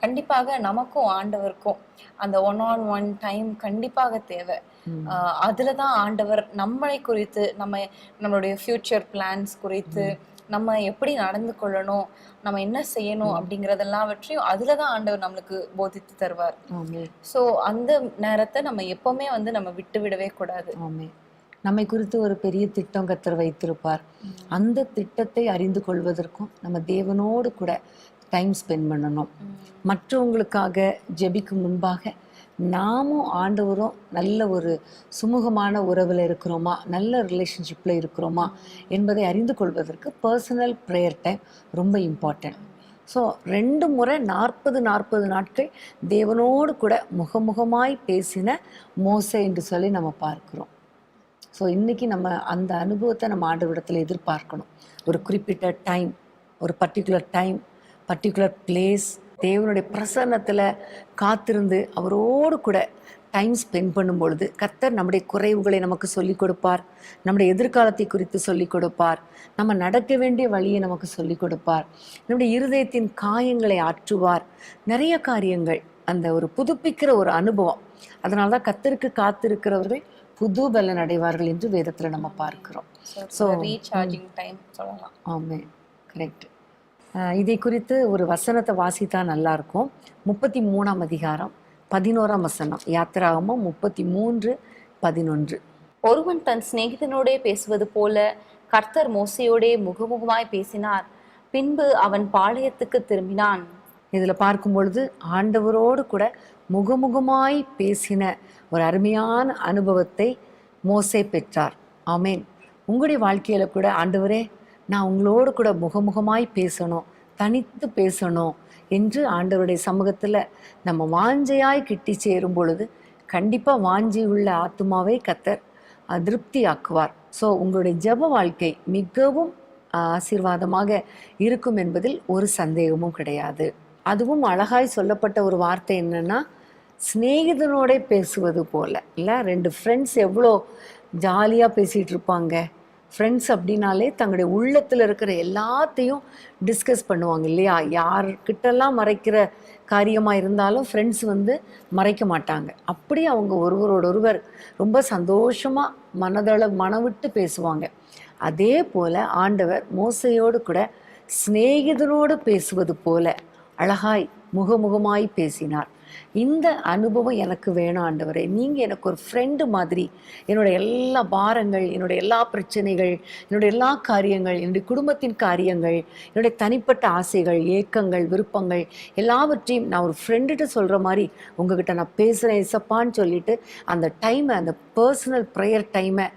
கண்டிப்பாக நமக்கும் ஆண்டவருக்கும் அந்த ஒன் டைம் கண்டிப்பாக தேவை. அதுல தான் ஆண்டவர் நம்மளை குறித்து, நம்மளுடைய ஃபியூச்சர் பிளான்ஸ் குறித்து, நம்ம எப்படி நடந்து கொள்ளணும், நம்ம என்ன செய்யணும் அப்படிங்கறதெல்லாவற்றையும் அதுலதான் ஆண்டவர் நம்மளுக்கு போதித்து தருவார். சோ அந்த நேரத்தை நம்ம எப்பவுமே வந்து நம்ம விட்டு விடவே கூடாது. நம்மை குறித்து ஒரு பெரிய திட்டம் கர்த்தர் வைத்திருப்பார். அந்த திட்டத்தை அறிந்து கொள்வதற்கும் நம்ம தேவனோடு கூட டைம் ஸ்பெண்ட் பண்ணணும். மற்றவங்களுக்காக ஜெபிக்கும் முன்பாக நாமும் ஆண்டவரும் நல்ல ஒரு சுமூகமான உறவில் இருக்கிறோமா, நல்ல ரிலேஷன்ஷிப்பில் இருக்கிறோமா என்பதை அறிந்து கொள்வதற்கு பர்சனல் ப்ரேயர் டைம் ரொம்ப இம்பார்ட்டன்ட். ஸோ 2 முறை 40 நாட்கள் தேவனோடு கூட முகமுகமாய் பேசின மோசே என்று சொல்லி நம்ம பார்க்குறோம். ஸோ இன்றைக்கி நம்ம அந்த அனுபவத்தை நம்ம ஆண்டவரிடத்தில் எதிர்பார்க்கணும். ஒரு குறிப்பிட்ட டைம், ஒரு பர்டிகுலர் டைம், பர்டிகுலர் பிளேஸ், தேவனுடைய பிரசன்னத்தில் காத்திருந்து அவரோடு கூட டைம் ஸ்பெண்ட் பண்ணும் பொழுது கர்த்தர் நம்முடைய குறைவுகளை நமக்கு சொல்லிக் கொடுப்பார், நம்முடைய எதிர்காலத்தை குறித்து சொல்லிக் கொடுப்பார், நம்ம நடக்க வேண்டிய வழியை நமக்கு சொல்லிக் கொடுப்பார், நம்முடைய இருதயத்தின் காயங்களை ஆற்றுவார். நிறைய காரியங்கள், அந்த ஒரு புதுப்பிக்கிற ஒரு அனுபவம். அதனால தான் கர்த்தருக்கு காத்திருக்கிறவர்கள் புது பலன் அடைவார்கள் என்று வேதத்தில் நம்ம பார்க்கிறோம். ஸோ ரீசார்ஜிங் டைம் சொல்லலாம். ஆமே, கரெக்ட். இதை குறித்து ஒரு வசனத்தை வாசித்தா நல்லாயிருக்கும். 33ஆம் அதிகாரம் 11ஆம் வசனம், யாத்திராகமம் 33:11. ஒருவன் தன் சிநேகிதனோடே பேசுவது போல கர்த்தர் மோசையோடே முகமுகமாய் பேசினார், பின்பு அவன் பாளையத்துக்கு திரும்பினான். இதில் பார்க்கும் பொழுது ஆண்டவரோடு கூட முகமுகமாய் பேசின ஒரு அருமையான அனுபவத்தை மோசே பெற்றார். ஆமேன். உங்களுடைய வாழ்க்கையில் கூட ஆண்டவரே, நான் உங்களோடு கூட முகமுகமாய் பேசணும், தனித்து பேசணும் என்று ஆண்டவருடைய சமூகத்தில் நம்ம வாஞ்சையாய் கிட்டி சேரும் பொழுது கண்டிப்பாக வாஞ்சி உள்ள ஆத்துமாவை கர்த்தர் திருப்தி ஆக்குவார். ஸோ உங்களுடைய ஜெப வாழ்க்கை மிகவும் ஆசீர்வாதமாக இருக்கும் என்பதில் ஒரு சந்தேகமும் கிடையாது. அதுவும் அழகாய் சொல்லப்பட்ட ஒரு வார்த்தை என்னன்னா, சிநேகிதனோட பேசுவது போல. இல்லை, 2 ஃப்ரெண்ட்ஸ் எவ்வளோ ஜாலியாக பேசிகிட்டு இருப்பாங்க. ஃப்ரெண்ட்ஸ் அப்படின்னாலே தங்களுடைய உள்ளத்தில் இருக்கிற எல்லாத்தையும் டிஸ்கஸ் பண்ணுவாங்க இல்லையா? யார்கிட்டெல்லாம் மறைக்கிற காரியமாக இருந்தாலும் ஃப்ரெண்ட்ஸ் வந்து மறைக்க மாட்டாங்க. அப்படி அவங்க ஒருவரோடொருவர் ரொம்ப சந்தோஷமாக மனவிட்டு பேசுவாங்க. அதே போல் ஆண்டவர் மோசையோடு கூட சிநேகிதனோடு பேசுவது போல அழகாய் முகமுகமாய் பேசினார். இந்த அனுபவம் எனக்கு வேணும் ஆண்டவரே, நீங்கள் எனக்கு ஒரு ஃப்ரெண்டு மாதிரி என்னுடைய எல்லா பாரங்கள், என்னுடைய எல்லா பிரச்சனைகள், என்னுடைய எல்லா காரியங்கள், என்னுடைய குடும்பத்தின் காரியங்கள், என்னுடைய தனிப்பட்ட ஆசைகள், ஏக்கங்கள், விருப்பங்கள் எல்லாவற்றையும் நான் ஒரு ஃப்ரெண்டுகிட்ட சொல்கிற மாதிரி உங்ககிட்ட நான் பேசுகிறேன் இசப்பான்னு சொல்லிட்டு அந்த டைமை, அந்த பர்சனல் ப்ரேயர் டைமை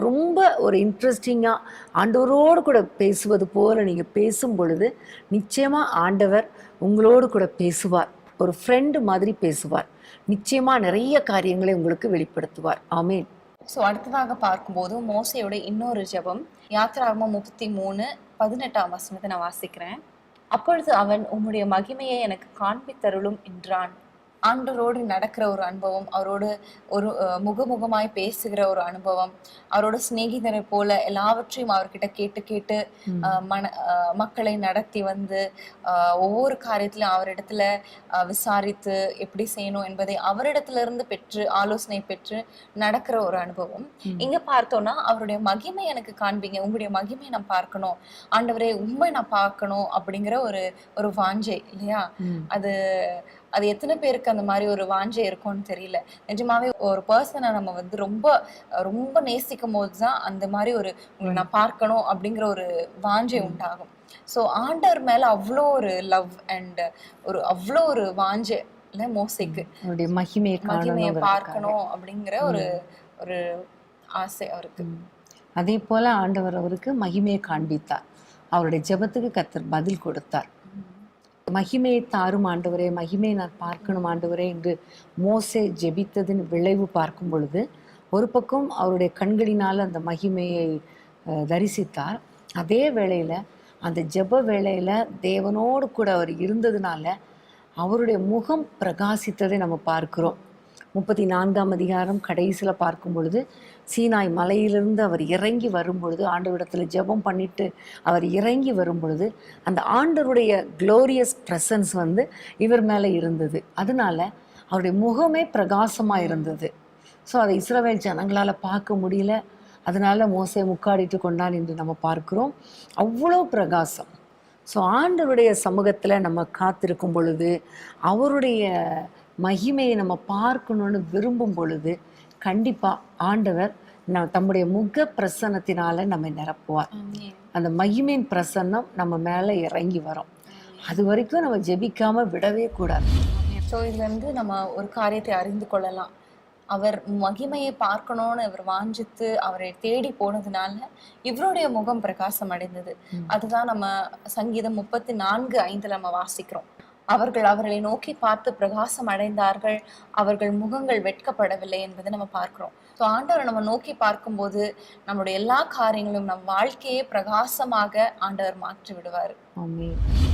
ரொம்ப ஒரு இன்ட்ரெஸ்டிங்காக ஆண்டவரோடு கூட பேசுவது போல் நீங்கள் பேசும் பொழுது நிச்சயமாக ஆண்டவர் உங்களோடு கூட பேசுவார். ஒரு ஃப்ரெண்டு மாதிரி பேசுவார். நிச்சயமாக நிறைய காரியங்களை உங்களுக்கு வெளிப்படுத்துவார். ஆமேன். ஸோ அடுத்ததாக பார்க்கும்போது மோசையோட இன்னொரு ஜெபம், யாத்திராகமம் 33:18ஆம் வசனத்தை நான் வாசிக்கிறேன். அப்பொழுது அவன், உம்முடைய மகிமையை எனக்கு காண்பித்தருளும் என்றான். ஆண்டவரோடு நடக்கிற ஒரு அனுபவம், அவரோடு ஒரு முகமுகமாய் பேசுகிற ஒரு அனுபவம், அவரோட சிநேகிதரை போல எல்லாவற்றையும் அவர்கிட்ட கேட்டு மக்களை நடத்தி வந்து ஒவ்வொரு காரியத்திலும் அவரிடத்துல விசாரித்து எப்படி செய்யணும் என்பதை அவரிடத்துல இருந்து பெற்று ஆலோசனை பெற்று நடக்கிற ஒரு அனுபவம். இங்க பார்த்தோம்னா அவருடைய மகிமை எனக்கு காண்பீங்க, உங்களுடைய மகிமை நான் பார்க்கணும், ஆண்டவரே உண்மை நான் பார்க்கணும் அப்படிங்கிற ஒரு வாஞ்சை இல்லையா? அது எத்தனை பேருக்கு அந்த மாதிரி ஒரு வாஞ்சை இருக்கும்னு தெரியல. நிஜமாவே ஒரு பர்சனை நம்ம வந்து ரொம்ப ரொம்ப நேசிக்கும் போதுதான் அந்த மாதிரி உங்களை நான் பார்க்கணும் அப்படிங்கிற ஒரு வாஞ்சை உண்டாகும். ஸோ ஆண்டவர் மேல அவ்வளோ ஒரு லவ் அண்ட் அவ்வளோ ஒரு வாஞ்சை இல்ல மோசேக்கு அவருடைய மகிமையை மகிமையை காணணும். பார்க்கணும் அப்படிங்கிற ஒரு ஒரு ஆசை அவருக்கு. அதே போல ஆண்டவர் அவருக்கு மகிமையை காண்பித்தார். அவருடைய ஜெபத்துக்கு கர்த்தர் பதில் கொடுத்தார். மகிமையை தாரும் ஆண்டவரே, மகிமையை நான் பார்க்கணும் ஆண்டவரே என்று மோசே ஜெபித்ததின் விளைவு பார்க்கும் பொழுது, ஒரு பக்கம் அவருடைய கண்களினால் அந்த மகிமையை தரிசித்தார். அதே வேளையில் அந்த ஜெப வேளையில் தேவனோடு கூட அவர் இருந்ததுனால அவருடைய முகம் பிரகாசித்ததை நம்ம பார்க்கிறோம். 34ஆம் அதிகாரம் கடைசியில் பார்க்கும் பொழுது, சீனாய் மலையிலிருந்து அவர் இறங்கி வரும் பொழுது, ஆண்டவரிடத்தில் ஜெபம் பண்ணிட்டு அவர் இறங்கி வரும் பொழுது, அந்த ஆண்டவருடைய க்ளோரியஸ் ப்ரெசன்ஸ் இவர் மேலே இருந்தது. அதனால அவருடைய முகமே பிரகாசமாக இருந்தது. ஸோ அதை இஸ்ரவேல் ஜனங்களால் பார்க்க முடியல. அதனால மோசே முக்காடிட்டு கொண்டான் என்று நம்ம பார்க்கிறோம். அவ்வளோ பிரகாசம். ஸோ ஆண்டவருடைய சமூகத்தில் நம்ம காத்திருக்கும் பொழுது, அவருடைய மகிமையை நம்ம பார்க்கணுன்னு விரும்பும் பொழுது, கண்டிப்பாக ஆண்டவர் தம்முடைய முக பிரசன்னத்தினால நம்ம நிரப்புவார். அந்த மகிமையின் பிரசன்னம் நம்ம மேலே இறங்கி வரும். அது வரைக்கும் நம்ம ஜெபிக்காமல் விடவே கூடாது. ஸோ இதுலேருந்து நம்ம ஒரு காரியத்தை அறிந்து கொள்ளலாம். அவர் மகிமையை பார்க்கணும்னு இவர் வாஞ்சித்து அவரை தேடி போனதுனால இவருடைய முகம் பிரகாசம் அடைந்தது. அதுதான் நம்ம சங்கீதம் 34:5 நம்ம வாசிக்கிறோம். அவர்கள் அவர்களை நோக்கி பார்த்து பிரகாசம் அடைந்தார்கள், அவர்கள் முகங்கள் வெட்கப்படவில்லை என்பதை நம்ம பார்க்கிறோம். ஸோ ஆண்டவரை நம்ம நோக்கி பார்க்கும்போது நம்மளுடைய எல்லா காரியங்களும் நம் வாழ்க்கையே பிரகாசமாக ஆண்டவர் மாற்றி விடுவார்.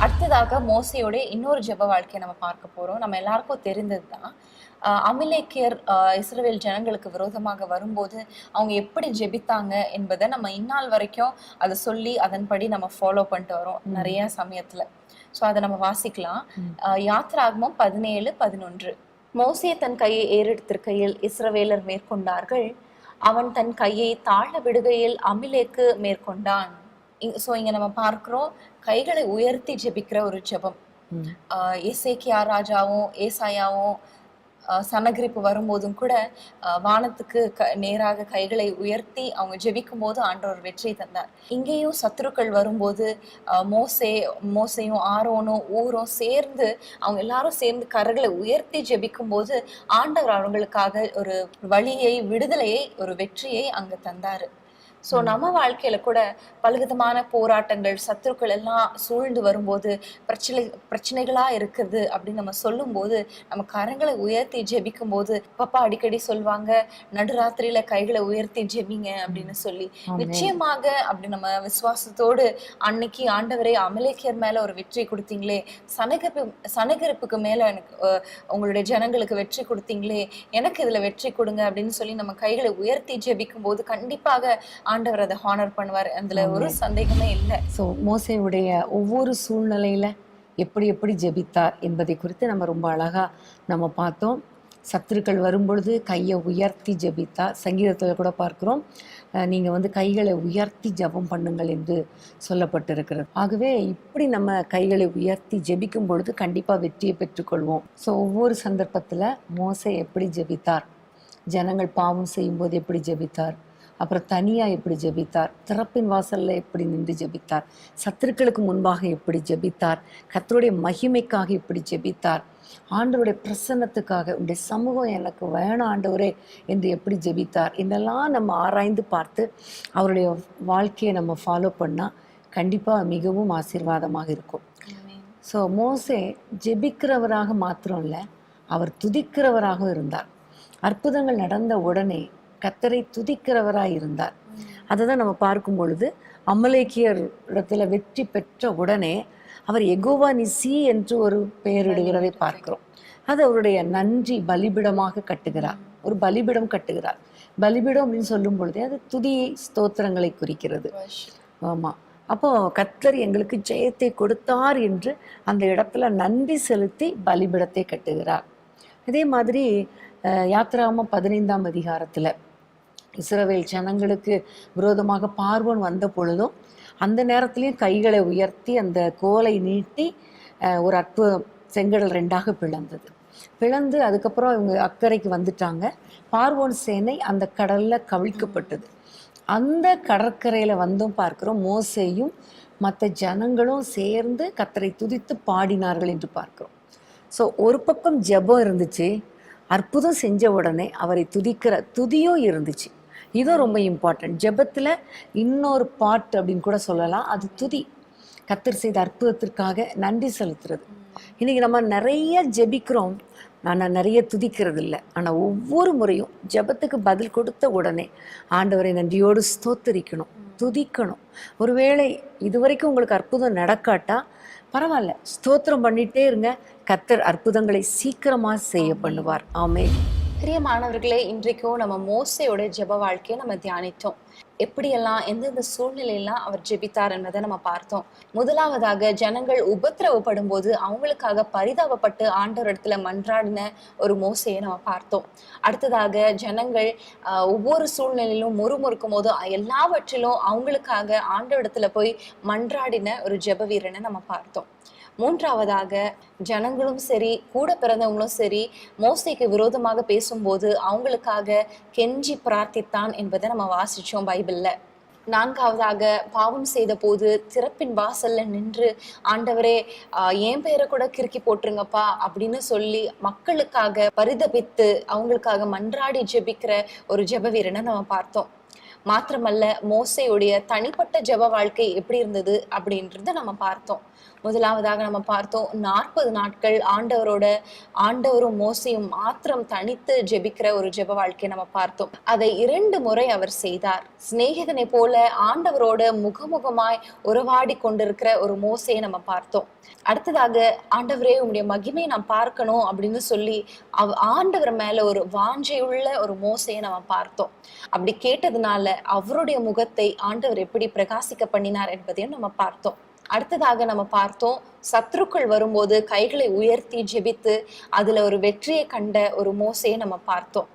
அடுத்ததாக மோசையோட இன்னொரு ஜெப வாழ்க்கையை நம்ம பார்க்க போறோம். நம்ம எல்லாருக்கும் தெரிந்தது தான். அமலேக்கியர் இஸ்ரவேல் ஜனங்களுக்கு விரோதமாக வரும்போது அவங்க எப்படி ஜெபித்தாங்க என்பதை நம்ம இந்நாள் வரைக்கும் அதை சொல்லி அதன்படி நம்ம ஃபாலோ பண்ணிட்டு வரோம் நிறைய சமயத்துல. ஸோ அதை நம்ம வாசிக்கலாம். யாத்ராகமம் 17:11. மோசே தன் கையை ஏறெடுத்திருக்கையில் இஸ்ரவேலர் மேற்கொண்டார்கள், அவன் தன் கையை தாழ விடுகையில் அமிலேக்கு மேற்கொண்டான். ஸோ இங்க நம்ம பார்க்கிறோம் கைகளை உயர்த்தி ஜெபிக்கிற ஒரு ஜெபம். எசேக்கியா ராஜாவும் ஏசாயாவும் சனகிரிப்பு வரும்போதும் கூட வானத்துக்கு நேராக கைகளை உயர்த்தி அவங்க ஜெபிக்கும் போது ஆண்டவர் வெற்றி தந்தார். இங்கேயும் சத்துருக்கள் வரும்போது மோசையும் ஆரோனும் ஊரும் சேர்ந்து அவங்க எல்லாரும் சேர்ந்து கரங்களை உயர்த்தி ஜெபிக்கும் போது ஆண்டவர் அவங்களுக்காக ஒரு வழியை, விடுதலையை, ஒரு வெற்றியை அங்க தந்தாரு. ஸோ நம்ம வாழ்க்கையில கூட பலவிதமான போராட்டங்கள், சத்துருக்கள் எல்லாம் சூழ்ந்து வரும்போது பிரச்சனைகளா இருக்குது அப்படின்னு நம்ம சொல்லும் போது நம்ம கரங்களை உயர்த்தி ஜெபிக்கும் போது, பாப்பா அடிக்கடி சொல்லுவாங்க நடுராத்திரியில கைகளை உயர்த்தி ஜெபிங்க அப்படின்னு சொல்லி. நிச்சயமாக அப்படி நம்ம விசுவாசத்தோடு அன்னைக்கு ஆண்டவரே அமலேக்கியர் மேல ஒரு வெற்றி கொடுத்தீங்களே, சனகரிப்புக்கு மேல எனக்கு உங்களுடைய ஜனங்களுக்கு வெற்றி கொடுத்தீங்களே, எனக்கு இதுல வெற்றி கொடுங்க அப்படின்னு சொல்லி நம்ம கைகளை உயர்த்தி ஜெபிக்கும் போது கண்டிப்பாக ஆண்டவர் அதை ஹானர் பண்ணுவார். அதுல ஒரு சந்தேகமே இல்லை. ஸோ மோசேயுடைய ஒவ்வொரு சூழ்நிலையில எப்படி எப்படி ஜெபித்தார் என்பதை குறித்து நம்ம ரொம்ப அழகா நம்ம பார்த்தோம். சத்துருக்கள் வரும்பொழுது கையை உயர்த்தி ஜெபித்தார். சங்கீதத்தில் கூட பார்க்கிறோம், நீங்கள் கைகளை உயர்த்தி ஜெபம் பண்ணுங்கள் என்று சொல்லப்பட்டிருக்கிறது. ஆகவே இப்படி நம்ம கைகளை உயர்த்தி ஜெபிக்கும் பொழுது கண்டிப்பாக வெற்றியை பெற்றுக்கொள்வோம். ஸோ ஒவ்வொரு சந்தர்ப்பத்தில் மோசே எப்படி ஜெபித்தார், ஜனங்கள் பாவம் செய்யும்போது எப்படி ஜெபித்தார், அப்புறம் தனியாக எப்படி ஜெபித்தார், திறப்பின் வாசலில் எப்படி நின்று ஜெபித்தார், சத்துருக்களுக்கு முன்பாக எப்படி ஜெபித்தார், கர்த்தருடைய மகிமைக்காக எப்படி ஜெபித்தார், ஆண்டவருடைய பிரசன்னத்துக்காக உடைய சமூகம் எனக்கு வேணாம் ஆண்டவரே என்று எப்படி ஜெபித்தார், இதெல்லாம் நம்ம ஆராய்ந்து பார்த்து அவருடைய வாழ்க்கையை நம்ம ஃபாலோ பண்ணால் கண்டிப்பாக மிகவும் ஆசீர்வாதமாக இருக்கும். ஸோ மோசே ஜெபிக்கிறவராக மாத்திரம் இல்லை, அவர் துதிக்கிறவராக இருந்தார். அற்புதங்கள் நடந்த உடனே கர்த்தரை துதிக்கிறவராக இருந்தார். அதை தான் நம்ம பார்க்கும் பொழுது அமலேக்கியர் இடத்துல வெற்றி பெற்ற உடனே அவர் யெகோவா நிசி என்று ஒரு பெயரிடுகிறதை பார்க்கிறோம். அது அவருடைய நன்றி பலிபிடமாக கட்டுகிறார், ஒரு பலிபிடம் கட்டுகிறார். பலிபிடம் அப்படின்னு சொல்லும் பொழுதே அது துதியை, ஸ்தோத்திரங்களை குறிக்கிறது. ஆமாம், அப்போ கர்த்தர் எங்களுக்கு ஜெயத்தை கொடுத்தார் என்று அந்த இடத்துல நன்றி செலுத்தி பலிபிடத்தை கட்டுகிறார். அதே மாதிரி யாத்ராகமம் 15ஆம் அதிகாரத்தில் இஸ்ரவேல் ஜனங்களுக்கு விரோதமாக பார்வோன் வந்த பொழுதும் அந்த நேரத்துலையும் கைகளை உயர்த்தி அந்த கோலை நீட்டி ஒரு அற்புதம், செங்கடல் 2ஆக பிளந்து அதுக்கப்புறம் இவங்க அக்கறைக்கு வந்துட்டாங்க. பார்வோன் சேனை அந்த கடலில் கவிழ்க்கப்பட்டது. அந்த கடற்கரையில் வந்தும் பார்க்கிறோம் மோசேயும் மற்ற ஜனங்களும் சேர்ந்து கர்த்தரை துதித்து பாடினார்கள் என்று பார்க்கிறோம். ஸோ ஒரு பக்கம் ஜெபம் இருந்துச்சு, அற்புதம் செஞ்ச உடனே அவரை துதிக்கிற துதியும் இருந்துச்சு. இதுவும் ரொம்ப இம்பார்ட்டன்ட். ஜெபத்தில் இன்னொரு பார்ட் அப்படின்னு கூட சொல்லலாம், அது துதி. கர்த்தர் செய்த அற்புதத்திற்காக நன்றி செலுத்துறது. இன்றைக்கி நம்ம நிறைய ஜெபிக்கிறோம், நான் நிறைய துதிக்கிறது இல்லை. ஆனால் ஒவ்வொரு முறையும் ஜெபத்துக்கு பதில் கொடுத்த உடனே ஆண்டவரை நன்றியோடு ஸ்தோத்தரிக்கணும், துதிக்கணும். ஒருவேளை இதுவரைக்கும் உங்களுக்கு அற்புதம் நடக்காட்டா பரவாயில்ல, ஸ்தோத்திரம் பண்ணிகிட்டே இருங்க. கர்த்தர் அற்புதங்களை சீக்கிரமாக செய்ய பண்ணுவார். ஆமென். பிரியமானவர்களே, இன்றைக்கும் நம்ம மோசையோட ஜெப வாழ்க்கையை நம்ம தியானித்தோம். எப்படியெல்லாம் எந்தெந்த சூழ்நிலையெல்லாம் அவர் ஜெபித்தார் என்பதை நம்ம பார்த்தோம். முதலாவதாக, ஜனங்கள் உபத்திரவப்படும் போது அவங்களுக்காக பரிதாபப்பட்டு ஆண்டவரிடத்துல மன்றாடின ஒரு மோசையை நம்ம பார்த்தோம். அடுத்ததாக, ஜனங்கள் ஒவ்வொரு சூழ்நிலையிலும் முறுமுறுக்கும் போது எல்லாவற்றிலும் அவங்களுக்காக ஆண்டவரிடத்துல போய் மன்றாடின ஒரு ஜெப வீரனை நம்ம பார்த்தோம். மூன்றாவதாக, ஜனங்களும் சரி கூட பிறந்தவங்களும் சரி மோசைக்கு விரோதமாக பேசும்போது அவங்களுக்காக கெஞ்சி பிரார்த்தித்தான் என்பதை நம்ம வாசிச்சோம் பைபிள்ல. நான்காவதாக, பாவம் செய்த போது திறப்பின் வாசல்ல நின்று ஆண்டவரே என் பேரை கூட கிறுக்கி போட்டுருங்கப்பா அப்படின்னு சொல்லி மக்களுக்காக பரிதபித்து அவங்களுக்காக மன்றாடி ஜெபிக்கிற ஒரு ஜெப வீரனை நம்ம பார்த்தோம். மாத்திரமல்ல, மோசையுடைய தனிப்பட்ட ஜெப வாழ்க்கை எப்படி இருந்தது அப்படின்றத நம்ம பார்த்தோம். முதலாவதாக நம்ம பார்த்தோம், 40 நாட்கள் ஆண்டவரும் மோசையும் மாத்திரம் தனித்து ஜெபிக்கிற ஒரு ஜெப வாழ்க்கையை நம்ம பார்த்தோம். அதை 2 முறை அவர் செய்தார். சிநேகிதனை போல ஆண்டவரோட முகமுகமாய் உறவாடி கொண்டிருக்கிற ஒரு மோசையை நம்ம பார்த்தோம். அடுத்ததாக, ஆண்டவரே உம்முடைய மகிமையை நான் பார்க்கணும் அப்படின்னு சொல்லி ஆண்டவர் மேல ஒரு வாஞ்சையுள்ள ஒரு மோசையை நம்ம பார்த்தோம். அப்படி கேட்டதுனால அவருடைய முகத்தை ஆண்டவர் எப்படி பிரகாசிக்க பண்ணினார் என்பதையும் நம்ம பார்த்தோம். அடுத்ததாக நம்ம பார்த்தோம், சத்துருக்கள் வரும்போது கைகளை உயர்த்தி ஜெபித்து அதுல ஒரு வெற்றியை கண்ட ஒரு மோசையை நம்ம பார்த்தோம்.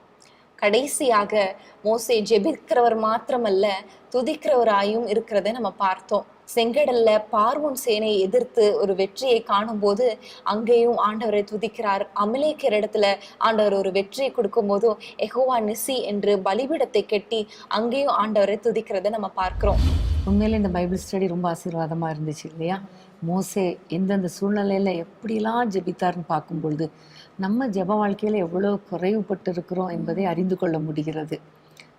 கடைசியாக, மோசே ஜெபிக்கிறவர் மாத்திரமல்ல துதிக்கிறவராயும் இருக்கிறதை நம்ம பார்த்தோம். செங்கடல்ல பார்வோன் சேனையை எதிர்த்து ஒரு வெற்றியை காணும் போது அங்கேயும் ஆண்டவரை துதிக்கிறார். அமலேக்கிற இடத்துல ஆண்டவர் ஒரு வெற்றியை கொடுக்கும் போதும் யெகோவா நிசி என்று பலிபீடத்தை கட்டி அங்கேயும் ஆண்டவரை துதிக்கிறதை நம்ம பார்க்கிறோம். உண்மையிலே இந்த பைபிள் ஸ்டடி ரொம்ப ஆசீர்வாதமாக இருந்துச்சு இல்லையா? மோசே எந்தெந்த சூழ்நிலையில் எப்படிலாம் ஜெபித்தார்னு பார்க்கும் பொழுது நம்ம ஜெப வாழ்க்கையில் எவ்வளோ குறைவுபட்டு இருக்கிறோம் என்பதை அறிந்து கொள்ள முடிகிறது.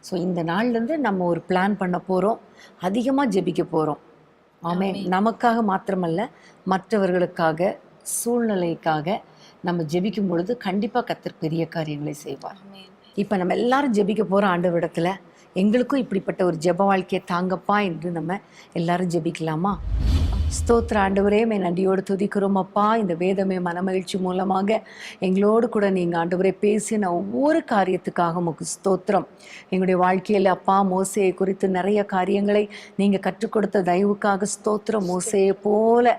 ஸோ இந்த நாள்லேருந்து நம்ம ஒரு பிளான் பண்ண போகிறோம், அதிகமாக ஜெபிக்க போகிறோம். ஆமே, நமக்காக மாத்திரமல்ல மற்றவர்களுக்காக, சூழ்நிலைக்காக நம்ம ஜெபிக்கும் பொழுது கண்டிப்பாக கர்த்தர் பெரிய காரியங்களை செய்வார். இப்போ நம்ம எல்லாரும் ஜெபிக்க போகிறோம் ஆண்டவரிடத்துல, எங்களுக்கும் இப்படிப்பட்ட ஒரு ஜெப வாழ்க்கையை தாங்கப்பா என்று நம்ம எல்லாரும் ஜெபிக்கலாமா? ஸ்தோத்திர ஆண்டவரே, நன்றியோடு துதிக்கிறோம் அப்பா. இந்த வேதமே மனமகிழ்ச்சி மூலமாக எங்களோடு கூட நீங்கள் ஆண்டவரே பேசின ஒவ்வொரு காரியத்துக்காக உமக்கு ஸ்தோத்திரம். எங்களுடைய வாழ்க்கையில் அப்பா மோசையை குறித்து நிறைய காரியங்களை நீங்கள் கற்றுக் கொடுத்த தயவுக்காக ஸ்தோத்திரம். மோசையை போல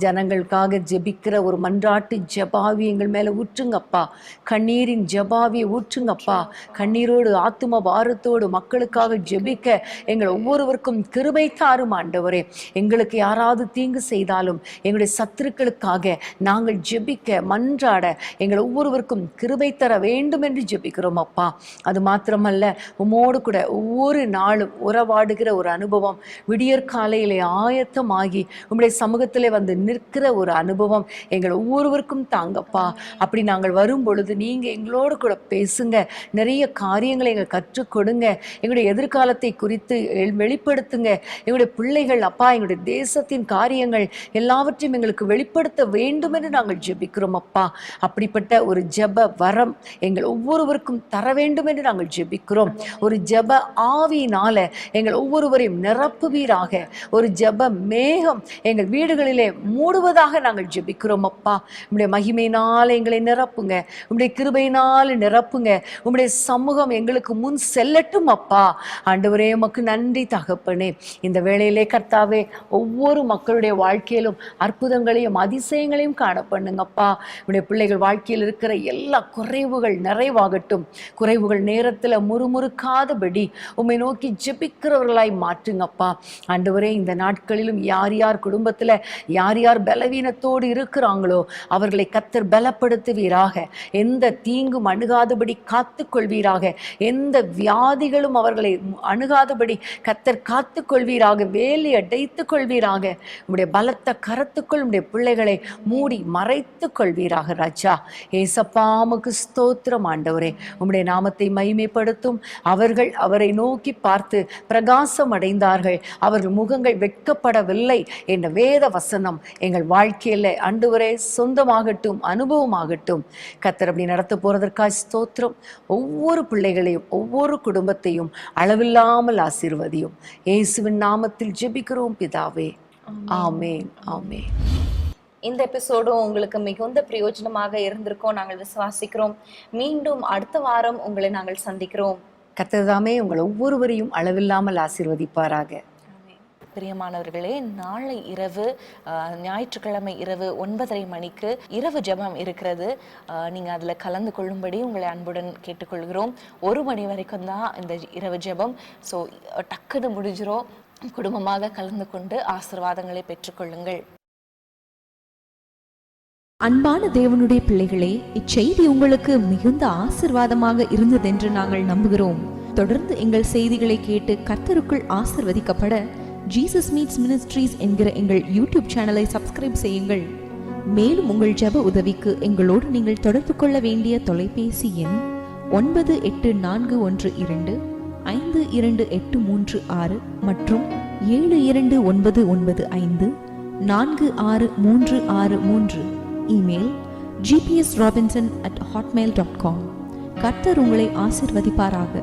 ஜனங்களுக்காக ஜெபிக்கிற ஒரு மன்றாட்டு ஜெபாவி எங்கள் மேலே ஊற்றுங்கப்பா. கண்ணீரின் ஜெபாவியை ஊற்றுங்கப்பா. கண்ணீரோடு ஆத்தும பாரத்தோடு மக்களுக்காக ஜெபிக்க எங்கள் ஒவ்வொருவருக்கும் கிருபை தாரும் ஆண்டவரே. எங்களுக்கு யாராவது தீங்கு செய்தாலும் எங்களுடைய சத்துருக்களுக்காக நாங்கள் ஜெபிக்க மன்றாட எங்கள் ஒவ்வொருவருக்கும் கிருபை தர வேண்டும் என்று ஜெபிக்கிறோம் அப்பா. அது மாத்திரமல்ல, உம்மோடு கூட ஒவ்வொரு நாளும் உறவாடுகிற ஒரு அனுபவம், விடியற் காலையிலே ஆயத்தமாகி உம்முடைய சமூகத்திலே வந்து நிற்கிற ஒரு அனுபவம் எங்கள் ஒவ்வொருவருக்கும் தாங்கப்பா. அப்படி நாங்கள் வரும் பொழுது நீங்கள் எங்களோடு கூட பேசுங்க, நிறைய காரியங்களை எங்கள் கற்றுக் கொடுங்க, எங்களுடைய எதிர்காலத்தை குறித்து வெளிப்படுத்துங்க. எங்களுடைய பிள்ளைகள் அப்பா, எங்களுடைய தேசத்தின் காரியங்கள் எல்லாவற்றையும் எங்களுக்கு வெளிப்படுத்த வேண்டும் என்று நாங்கள் ஜெபிக்கிறோம் அப்பா. அப்படிப்பட்ட ஒரு ஜெப வரம் எங்கள் ஒவ்வொருவருக்கும் தர வேண்டும் என்று நாங்கள் ஜெபிக்கிறோம். ஒரு ஜெப ஆவியினால எங்கள் ஒவ்வொருவரையும் நிரப்புவீராக. ஒரு ஜெப மேகம் எங்கள் வீடுகளிலே மூடுவதாக நாங்கள் ஜெபிக்கிறோம் அப்பா. உம்முடைய மகிமையினால் எங்களை நிரப்புங்க, உம்முடைய கிருபையினால் நிரப்புங்க. உம்முடைய சமூகம் எங்களுக்கு முன் செல்லட்டும் அப்பா. ஆண்டவரே, உமக்கு நன்றி தகப்பனே. இந்த வேளையிலே கர்த்தாவே, ஒவ்வொரு மக்களுடைய வாழ்க்கையிலும் அற்புதங்களையும் அதிசயங்களையும் காண பண்ணுங்கப்பா. உடைய பிள்ளைகள் வாழ்க்கையில் இருக்கிற எல்லா குறைவுகள் நிறைவாகட்டும். குறைவுகள் நேரத்தில் முறுமுறுக்காதபடி உம்மை நோக்கி ஜெபிக்கிறவர்களாய் மாற்றுங்கப்பா. ஆண்டவரே, இந்த நாட்களிலும் யார் யார் குடும்பத்தில் யார் யார் பலவீனத்தோடு இருக்கிறாங்களோ அவர்களை கர்த்தர் பலப்படுத்துவீராக. எந்த தீங்கும் அணுகாதபடி காத்து கொள்வீராக. எந்த வியாதிகளும் அவர்களை அணுகாதபடி கர்த்தர் காத்து கொள்வீராக. வேலி அடைத்து கொள்வீராக. உம்முடைய பலத்த கரத்துக்குள் உம்முடைய பிள்ளைகளை மூடி மறைத்து கொள்வீராக ராஜா. ஏசப்பா உமக்கு ஸ்தோத்திரம் ஆண்டவரே. உம்முடைய நாமத்தை மகிமைப்படுத்தும். அவர்கள் அவரை நோக்கி பார்த்து பிரகாசம் அடைந்தார்கள், அவர்கள் முகங்கள் வெட்கப்படவில்லை என்ற வேத வசனம் எங்கள் வாழ்க்கையில் ஆண்டவரே சொந்தமாகட்டும், அனுபவமாகட்டும். கர்த்தர் அப்படி நடத்த போறதற்காக ஸ்தோத்திரம். ஒவ்வொரு பிள்ளைகளையும் ஒவ்வொரு குடும்பத்தையும் அளவில்லாமல் ஆசீர்வதியும். இயேசுவின் நாமத்தில் ஜெபிக்கிறோம் பிதாவே. ஆமென், ஆமென். இந்த எபிசோடும் உங்களுக்கு மிகுந்த பிரயோஜனமாக இருந்திருக்கும் நாங்கள் விசுவாசிக்கிறோம். மீண்டும் அடுத்த வாரம் உங்களை நாங்கள் சந்திக்கிறோம். கர்த்தர் தாமே உங்கள் ஒவ்வொருவரையும் அளவில்லாமல் ஆசீர்வதிப்பாராக. பிரியமானவர்களே, நாளை இரவு ஞாயிற்றுக்கிழமை இரவு 9:30 மணிக்கு இரவு ஜெபம் இருக்கிறது. நீங்கள் அதில் கலந்து கொள்ளும்படி உங்களை அன்புடன் கேட்டுக்கொள்கிறோம். 1 மணி வரைக்கும் தான் இந்த இரவு ஜெபம். ஸோ டக்குன்னு முடிஞ்சிரும். குடும்பமாக கலந்து கொண்டு ஆசீர்வாதங்களை பெற்றுக்கொள்ளுங்கள். அன்பான தேவனுடைய பிள்ளைகளே, இச்செய்தி உங்களுக்கு மிகுந்த ஆசீர்வாதமாக இருந்ததென்று நாங்கள் நம்புகிறோம். தொடர்ந்து எங்கள் செய்திகளை கேட்டு கர்த்தருக்குள் ஆசீர்வதிக்கப்பட ஜீசஸ் மீட்ஸ் மினிஸ்ட்ரீஸ் என்கிற எங்கள் யூடியூப் சேனலை சப்ஸ்கிரைப் செய்யுங்கள். மேலும் உங்கள் ஜெப உதவிக்கு எங்களோடு நீங்கள் தொடர்பு கொள்ள வேண்டிய தொலைபேசி எண் 9842252836 மற்றும் 7299546363. Email gpsrobinson@hotmail.com. கர்த்தர் உங்களை ஆசீர்வதிப்பாராக.